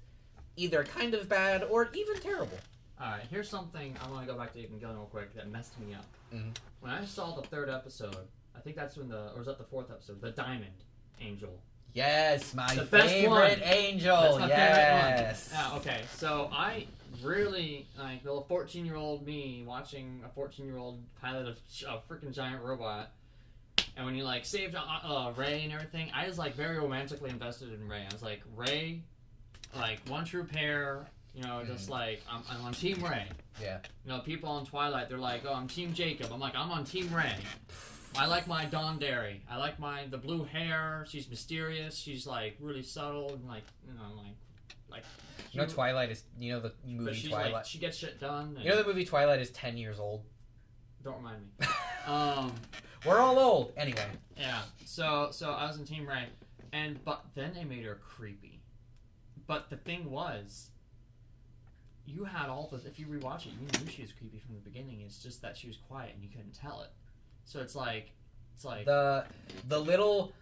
either kind of bad or even terrible. Alright, here's something I want to go back to Evangelion real quick that messed me up. Mm-hmm. When I saw the 3rd episode, I think that's when or was that the 4th episode? The Diamond Angel. Yes, my the best favorite one. Angel. That's my yes. favorite one. Yeah, okay, so I really, like, the 14-year-old me watching a 14-year-old pilot a freaking giant robot, and when he, like, saved Rey and everything, I was, like, very romantically invested in Rey. I was like, Rey, like, one true pair, you know, just like, I'm on Team Rey. Yeah. You know, people on Twilight, they're like, oh, I'm Team Jacob. I'm like, I'm on Team Rey. I like my Dondary. I like the blue hair. She's mysterious. She's, like, really subtle and, like, you know, like. You know, Twilight is, you know, the movie she's Twilight. Like, she gets shit done. You know, the movie Twilight is 10 years old. Don't remind me. We're all old, anyway. Yeah. So I was in Team Rey, but then they made her creepy. But the thing was, you had all this. If you rewatch it, you knew she was creepy from the beginning. It's just that she was quiet and you couldn't tell it. So it's like the little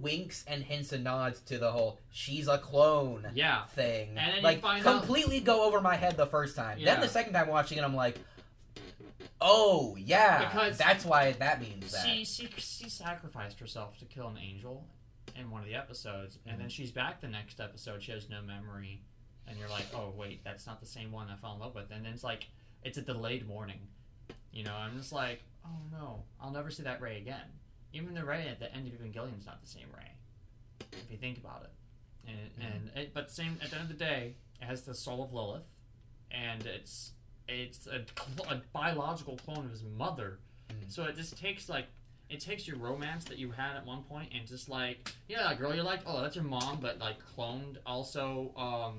winks and hints and nods to the whole she's a clone thing. And then like you find completely go over my head the first time. Yeah. Then the second time watching it, I'm like, oh yeah, because that's why that means that. She sacrificed herself to kill an angel in one of the episodes, and then she's back the next episode. She has no memory, and you're like, oh wait, that's not the same one I fell in love with. And then it's like it's a delayed mourning. You know, I'm just like, oh no, I'll never see that Rey again. Even the Rey at the end of Evangelion is not the same Rey, if you think about it. But same at the end of the day, it has the soul of Lilith, and it's a biological clone of his mother. So it just takes your romance that you had at one point and just like, yeah, that girl you like, oh, that's your mom, but like cloned also.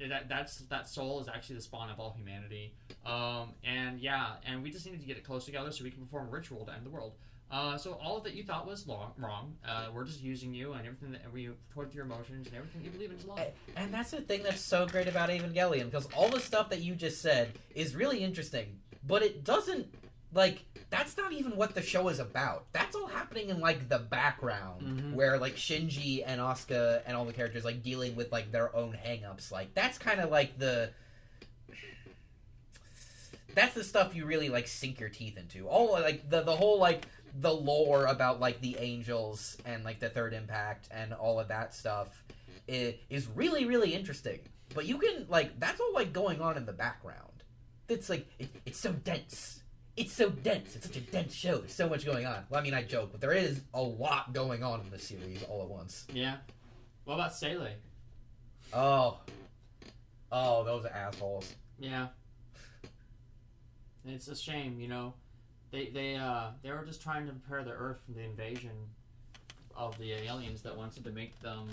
That soul is actually the spawn of all humanity. And we just needed to get it close together so we can perform a ritual to end the world. So all that you thought was wrong. We're just using you, and everything that we toward your emotions and everything you believe in is love. And that's the thing that's so great about Evangelion, because all the stuff that you just said is really interesting, but it doesn't, like, that's not even what the show is about. That's all happening in, like, the background, where, like, Shinji and Asuka and all the characters, like, dealing with, like, their own hang-ups. Like, that's kind of, like, that's the stuff you really, like, sink your teeth into. All, like, the whole, like, the lore about, like, the angels and, like, the third impact and all of that stuff is really, really interesting. But you can, like, that's all, like, going on in the background. It's, like, it's so dense. It's so dense. It's such a dense show. There's so much going on. Well, I mean, I joke, but there is a lot going on in the series all at once. Yeah. What about Sele? Oh, those assholes. Yeah. It's a shame, you know. They were just trying to prepare the Earth for the invasion of the aliens that wanted to make them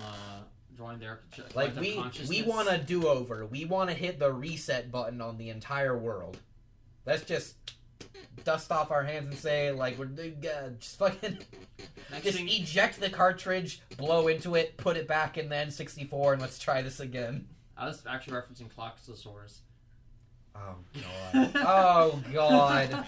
join their like consciousness. We want a do-over. We want to hit the reset button on the entire world. Let's just dust off our hands and say, like, we're just fucking eject the cartridge, blow into it, put it back in the N64, and let's try this again. I was actually referencing Cloxosaurus. Oh god. Oh god.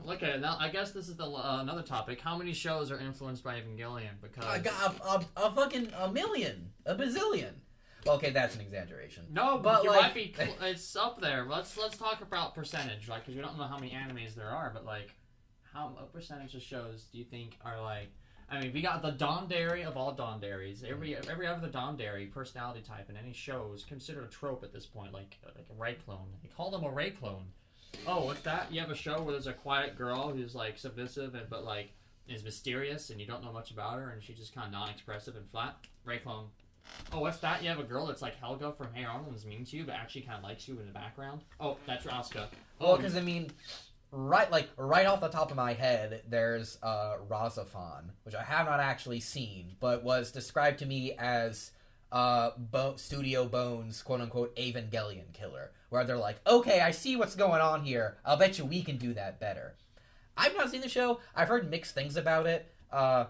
Okay, now I guess this is the another topic. How many shows are influenced by Evangelion? Because I got a fucking a million, a bazillion. Well, okay, that's an exaggeration. No, but you like, might be. It's up there. Let's talk about percentage, like, because we don't know how many animes there are, but like, what percentage of shows do you think are like? I mean, we got the Dondary of all Dondaries. Every other Dondary personality type in any show is considered a trope at this point, like a Rey clone. They call them a Rey clone. Oh, what's that? You have a show where there's a quiet girl who's like submissive but like is mysterious, and you don't know much about her, and she's just kind of non-expressive and flat. Rey clone. Oh, what's that? You have a girl that's like Helga from Hey Arnold and is mean to you, but actually kind of likes you in the background. Oh, that's Asuka. Well, because I mean, right off the top of my head, there's Razafon, which I have not actually seen, but was described to me as Studio Bones' quote-unquote Evangelion killer, where they're like, okay, I see what's going on here. I'll bet you we can do that better. I've not seen the show. I've heard mixed things about it. I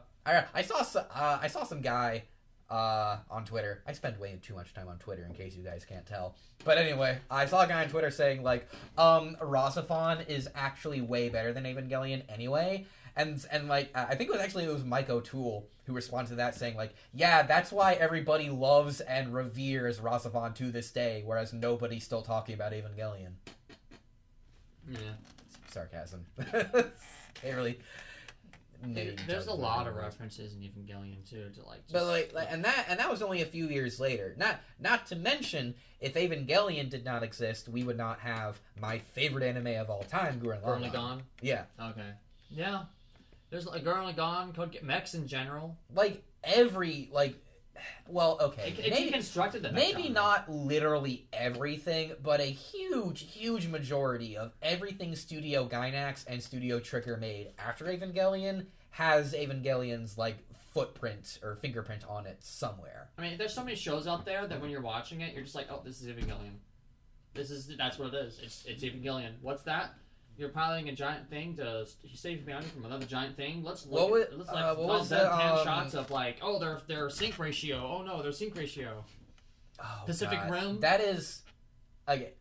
saw some guy on Twitter. I spend way too much time on Twitter, in case you guys can't tell. But anyway, I saw a guy on Twitter saying, like, Rosafon is actually way better than Evangelion anyway. And like, I think it was Mike O'Toole who responded to that saying, like, yeah, that's why everybody loves and reveres Rosafon to this day, whereas nobody's still talking about Evangelion. Yeah. Sarcasm. Can't really... There's a lot of references in Evangelion too to like, just, but like and that was only a few years later. Not to mention, if Evangelion did not exist, we would not have my favorite anime of all time, Gurren Lagann. Yeah. Okay. Yeah. There's like Gurren Lagann, Code Mechs in general. Like every well, okay. Maybe constructed the maybe not literally everything, but a huge majority of everything Studio Gainax and Studio Trigger made after Evangelion has Evangelion's like footprint or fingerprint on it somewhere. I mean, there's so many shows out there that when you're watching it, you're just like, oh, this is Evangelion. That's what it is. It's Evangelion. What's that? You're piloting a giant thing to save humanity from another giant thing. Let's shots of like, oh, their sync ratio. Oh no, their sync ratio. Oh, Pacific God. Rim. That is, okay.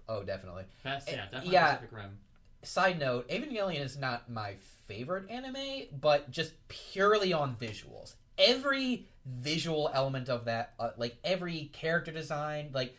Oh, definitely. Definitely yeah. Pacific Rim. Side note: Evangelion is not my favorite anime, but just purely on visuals. Every visual element of that, like every character design, like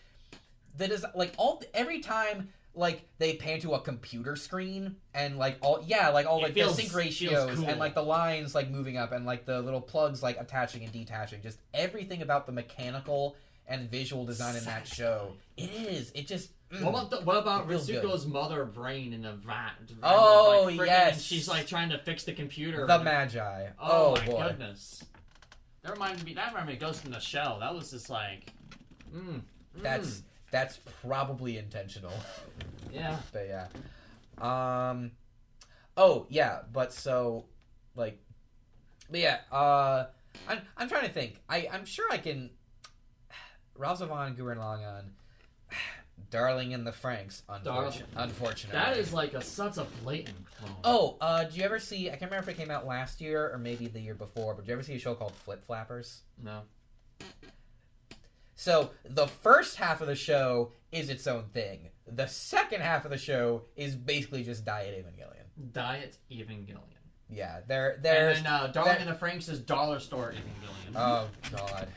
that is like every time. Like they pan to a computer screen and like the sync ratios cool. And like the lines like moving up and like the little plugs like attaching and detaching, just everything about the mechanical and visual design in that show. It just what about Ritsuko's mother brain in a vat? Oh, like, yes. And she's like trying to fix the computer. The Magi. Oh my boy. Goodness. That reminded me of Ghost in the Shell. That was just like That's probably intentional. Yeah. But yeah. Oh yeah, but so like but yeah, I'm trying to think. I'm sure I can Rosafon, Gurren Lagann, Darling in the Franxx, unfortunately. That is like such a blatant clone. Oh, did you ever see, I can't remember if it came out last year or maybe the year before, but did you ever see a show called Flip Flappers? No. So, the first half of the show is its own thing. The second half of the show is basically just Diet Evangelion. Diet Evangelion. Yeah, there's... And then Darling in the Franxx is Dollar Store Evangelion. Oh, God.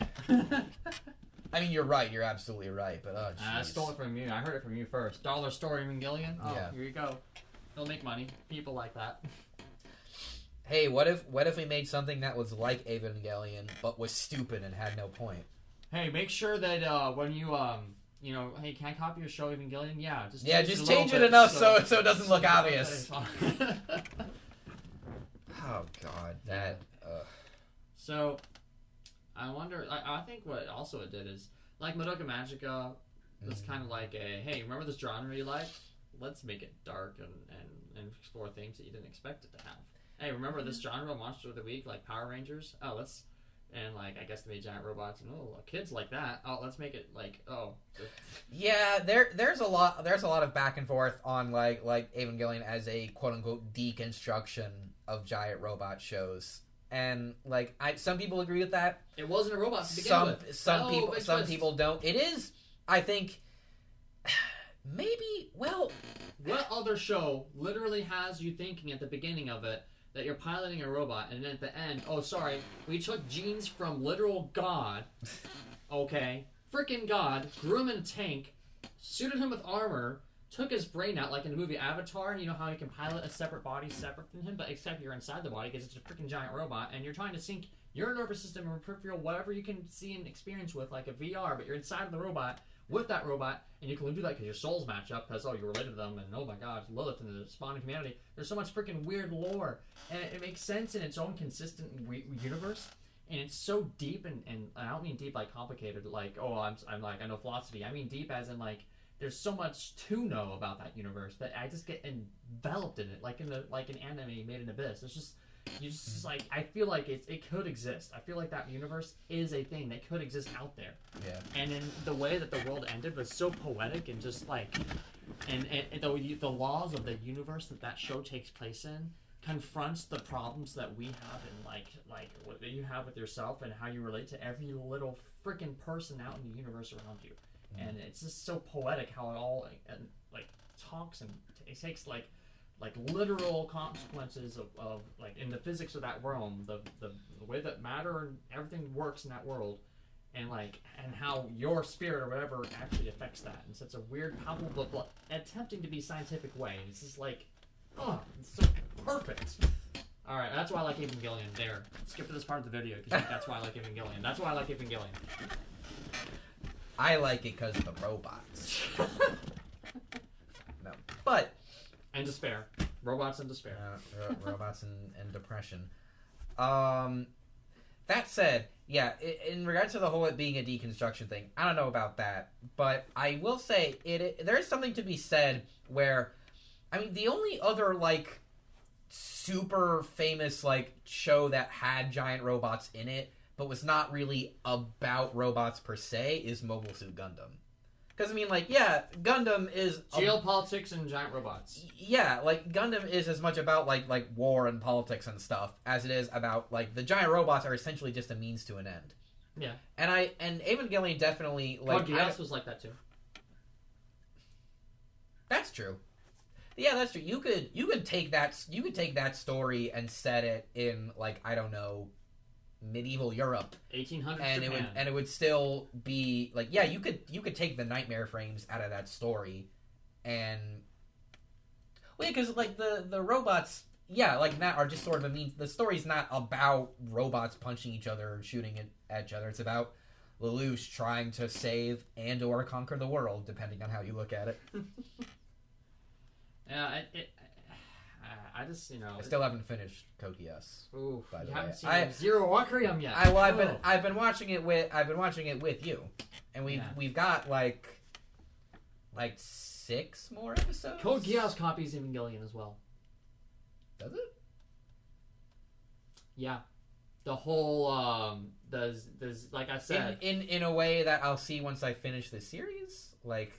I mean, you're right. You're absolutely right, but oh, jeez. I stole it from you. I heard it from you first. Dollar Store Evangelion? Oh, yeah. Here you go. They'll make money. People like that. Hey, what if we made something that was like Evangelion, but was stupid and had no point? Hey, make sure that when you hey, can I copy your show Evangelion? Yeah, just change it enough so it doesn't look obvious. Oh God, that. So, I wonder. I think what also it did is like Madoka Magica was kind of like a hey, remember this genre you like? Let's make it dark and explore things that you didn't expect it to have. Hey, remember this genre, Monster of the Week, like Power Rangers? Oh, let's. And like I guess they made giant robots and kids like that. Oh, let's make it like Yeah, there's a lot of back and forth on like Evangelion as a quote unquote deconstruction of giant robot shows. And like some people agree with that. It wasn't a robot to begin with. Some people don't. It is, I think, maybe what other show literally has you thinking at the beginning of it that you're piloting a robot, and then at the end, oh, sorry, we took genes from literal God, okay, freaking God, grew him in a tank, suited him with armor, took his brain out, like in the movie Avatar, and you know how you can pilot a separate body separate from him, but except you're inside the body because it's a freaking giant robot, and you're trying to sync your nervous system or peripheral, whatever you can see and experience with, like a VR, but you're inside of the robot, with that robot, and you can only do that because your souls match up, because, you're related to them, and oh my god, Lilith and the spawn of humanity. There's so much freaking weird lore, and it makes sense in its own consistent universe, and it's so deep, and I don't mean deep like complicated, like, I'm like, I know philosophy. I mean deep as in, like, there's so much to know about that universe that I just get enveloped in it, like an anime made in Abyss. It's just, You just like I feel like it could exist. I feel like that universe is a thing that could exist out there. Yeah. And in the way that the world ended was so poetic and just like, and the laws of the universe that show takes place in confronts the problems that we have in like what you have with yourself and how you relate to every little freaking person out in the universe around you. And it's just so poetic how it all like talks and it takes like literal consequences of like in the physics of that realm, the way that matter and everything works in that world, and how your spirit or whatever actually affects that in such a weird, palpable, attempting to be scientific way. It's just like, oh, it's so perfect. All right, that's why I like Evangelion. There, skip to this part of the video because that's why I like Evangelion. That's why I like Evangelion. I like it because of the robots. No, but and despair, robots and despair, robots and depression. That said, yeah, in regards to the whole it being a deconstruction thing, I don't know about that, but I will say there is something to be said where, I mean, the only other like super famous like show that had giant robots in it but was not really about robots per se is Mobile Suit Gundam. Because, I mean, like, yeah, Gundam is... geopolitics and giant robots. Yeah, like, Gundam is as much about, like war and politics and stuff as it is about, like, the giant robots are essentially just a means to an end. Yeah. And Evangelion definitely, like... Code Geass was like that, too. That's true. Yeah, that's true. You could take that story and set it in, like, I don't know, medieval Europe, 1800s and Japan. it would still be like, yeah, you could take the nightmare frames out of that story, and well, yeah, because like the robots, yeah, like that are just sort of a means. The story's not about robots punching each other or shooting at each other. It's about Lelouch trying to save and or conquer the world, depending on how you look at it. Yeah, I just, you know... I still haven't finished Code Geass. Ooh, by the you way. haven't seen Zero Aquarium yet. I've been watching it with you, and we've got like 6 more episodes. Code Geass copies Evangelion as well. Does it? Yeah, the whole there's like I said in a way that I'll see once I finish the series, like.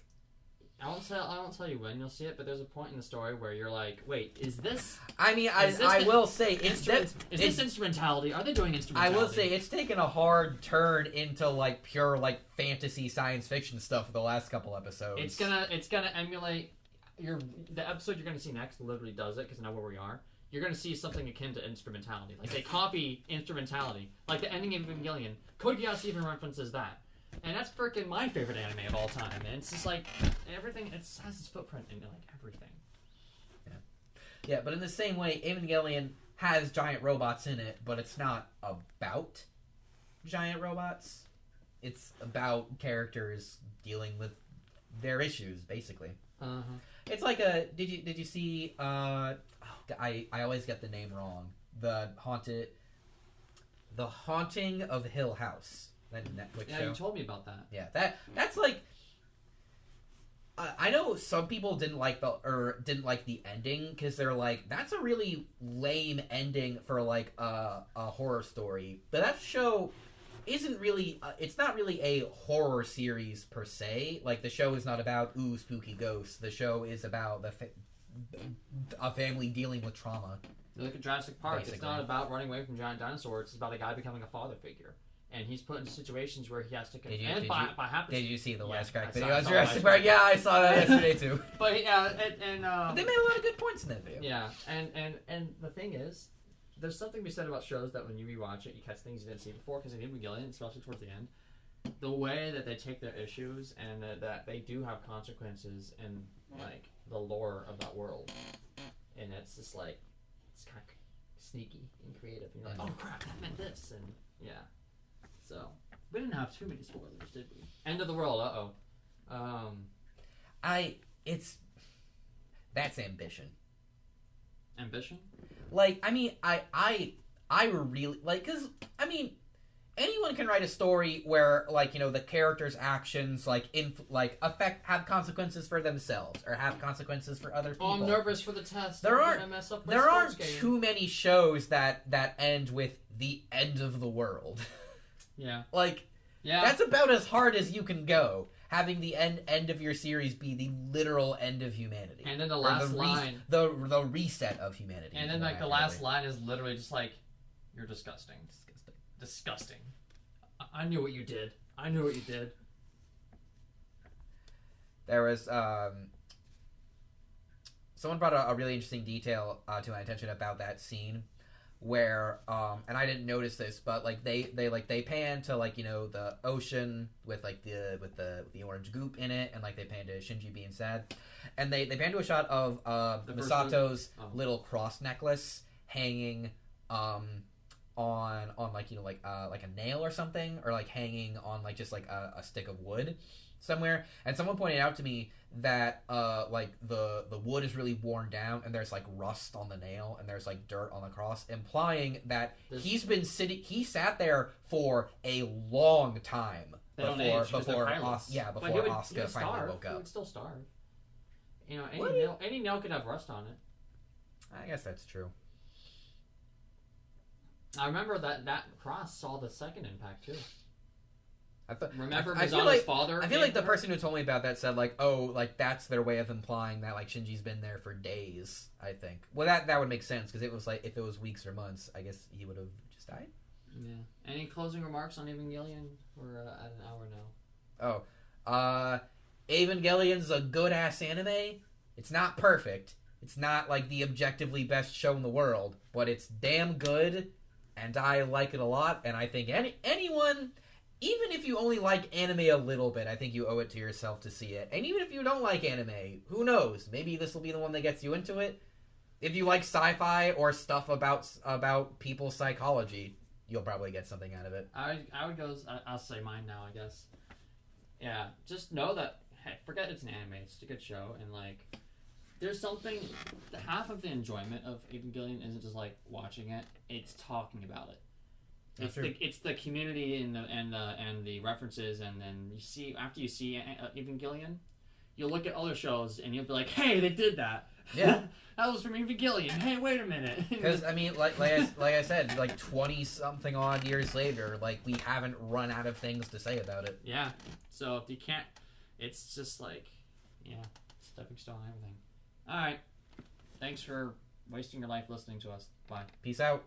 I won't tell you when you'll see it, but there's a point in the story where you're like, wait, is this... I mean, I will say... Is this instrumentality? Are they doing instrumentality? I will say, it's taken a hard turn into, like, pure, like, fantasy science fiction stuff for the last couple episodes. It's gonna emulate... The episode you're gonna see next literally does it, because I know where we are. You're gonna see something akin to instrumentality. Like, they copy instrumentality. Like, the ending of Evangelion. Code Geass even references that. And that's freaking my favorite anime of all time. And it's just like everything. It has its footprint in like everything. Yeah, but in the same way, Evangelion has giant robots in it, but it's not about giant robots. It's about characters dealing with their issues, basically. It's like a. Did you see? I always get the name wrong. The Haunting of Hill House. That Netflix show. You told me about that. Yeah, that's like. I know some people didn't like the ending because they're like, that's a really lame ending for like a horror story. But that show isn't really. It's not really a horror series per se. Like the show is not about spooky ghosts. The show is about a family dealing with trauma. Look at Jurassic Park. Basically. It's not about running away from giant dinosaurs. It's about a guy becoming a father figure. And he's put into situations where he has to... Did you see the last crack video on Jurassic Park? Yeah, I saw that yesterday too. But yeah, but they made a lot of good points in that video. Yeah, and the thing is, there's something to be said about shows that when you rewatch it, you catch things you didn't see before. Because in Evangelion, especially towards the end, the way that they take their issues and that they do have consequences in like the lore of that world, and it's just like it's kind of sneaky and creative. And you're like, oh crap, that meant this, and yeah. So, we didn't have too many spoilers, did we? End of the world, That's ambition. Ambition? Like, I mean, I really, like, because, I mean, anyone can write a story where, like, you know, the characters' actions, like, have consequences for themselves or have consequences for other people. Oh, I'm nervous for the test. There I'm gonna mess up my there sports aren't game. too many shows that end with the end of the world. Yeah. Like, yeah, that's about as hard as you can go. Having the end of your series be the literal end of humanity. And then the Or last line. The reset of humanity. And then, like, the last line is literally just like, you're disgusting. Disgusting. I knew what you did. I knew what you did. There was, someone brought a really interesting detail to my attention about that scene where, and I didn't notice this, but, like, they pan to, like, you know, the ocean with, like, the orange goop in it, and, like, they pan to Shinji being sad, and they pan to a shot of Misato's little cross necklace hanging on like, you know, like a nail or something, or like hanging on like just like a stick of wood somewhere. And someone pointed out to me that like the wood is really worn down and there's like rust on the nail and there's like dirt on the cross, implying that he sat there for a long time before Asuka finally woke He up. would still starve. You know, any nail could have rust on it. I guess that's true. I remember that cross saw the second impact too. Remember I feel Misao's like, father? I feel like the person who told me about that said like, oh, like that's their way of implying that like Shinji's been there for days. I think. Well, that would make sense because it was like if it was weeks or months, I guess he would have just died. Yeah. Any closing remarks on Evangelion? We're at an hour now. Oh, Evangelion's a good ass anime. It's not perfect. It's not like the objectively best show in the world, but it's damn good, and I like it a lot. And I think anyone, even if you only like anime a little bit, I think you owe it to yourself to see it. And even if you don't like anime, who knows? Maybe this will be the one that gets you into it. If you like sci-fi or stuff about people's psychology, you'll probably get something out of it. I would go. I'll say mine now. I guess. Yeah. Just know that. Hey, forget it's an anime. It's a good show, and like, there's something. Half of the enjoyment of Evangelion isn't just like watching it; it's talking about it. It's the community and the references, and then you see after you see Evangelion, you'll look at other shows and you'll be like, "Hey, they did that! Yeah, that was from Evangelion. Hey, wait a minute." Because I mean, like I said, like 20-something odd years later, like we haven't run out of things to say about it. Yeah. So if you can't, it's just like, yeah, stepping stone and everything. All right. Thanks for wasting your life listening to us. Bye. Peace out.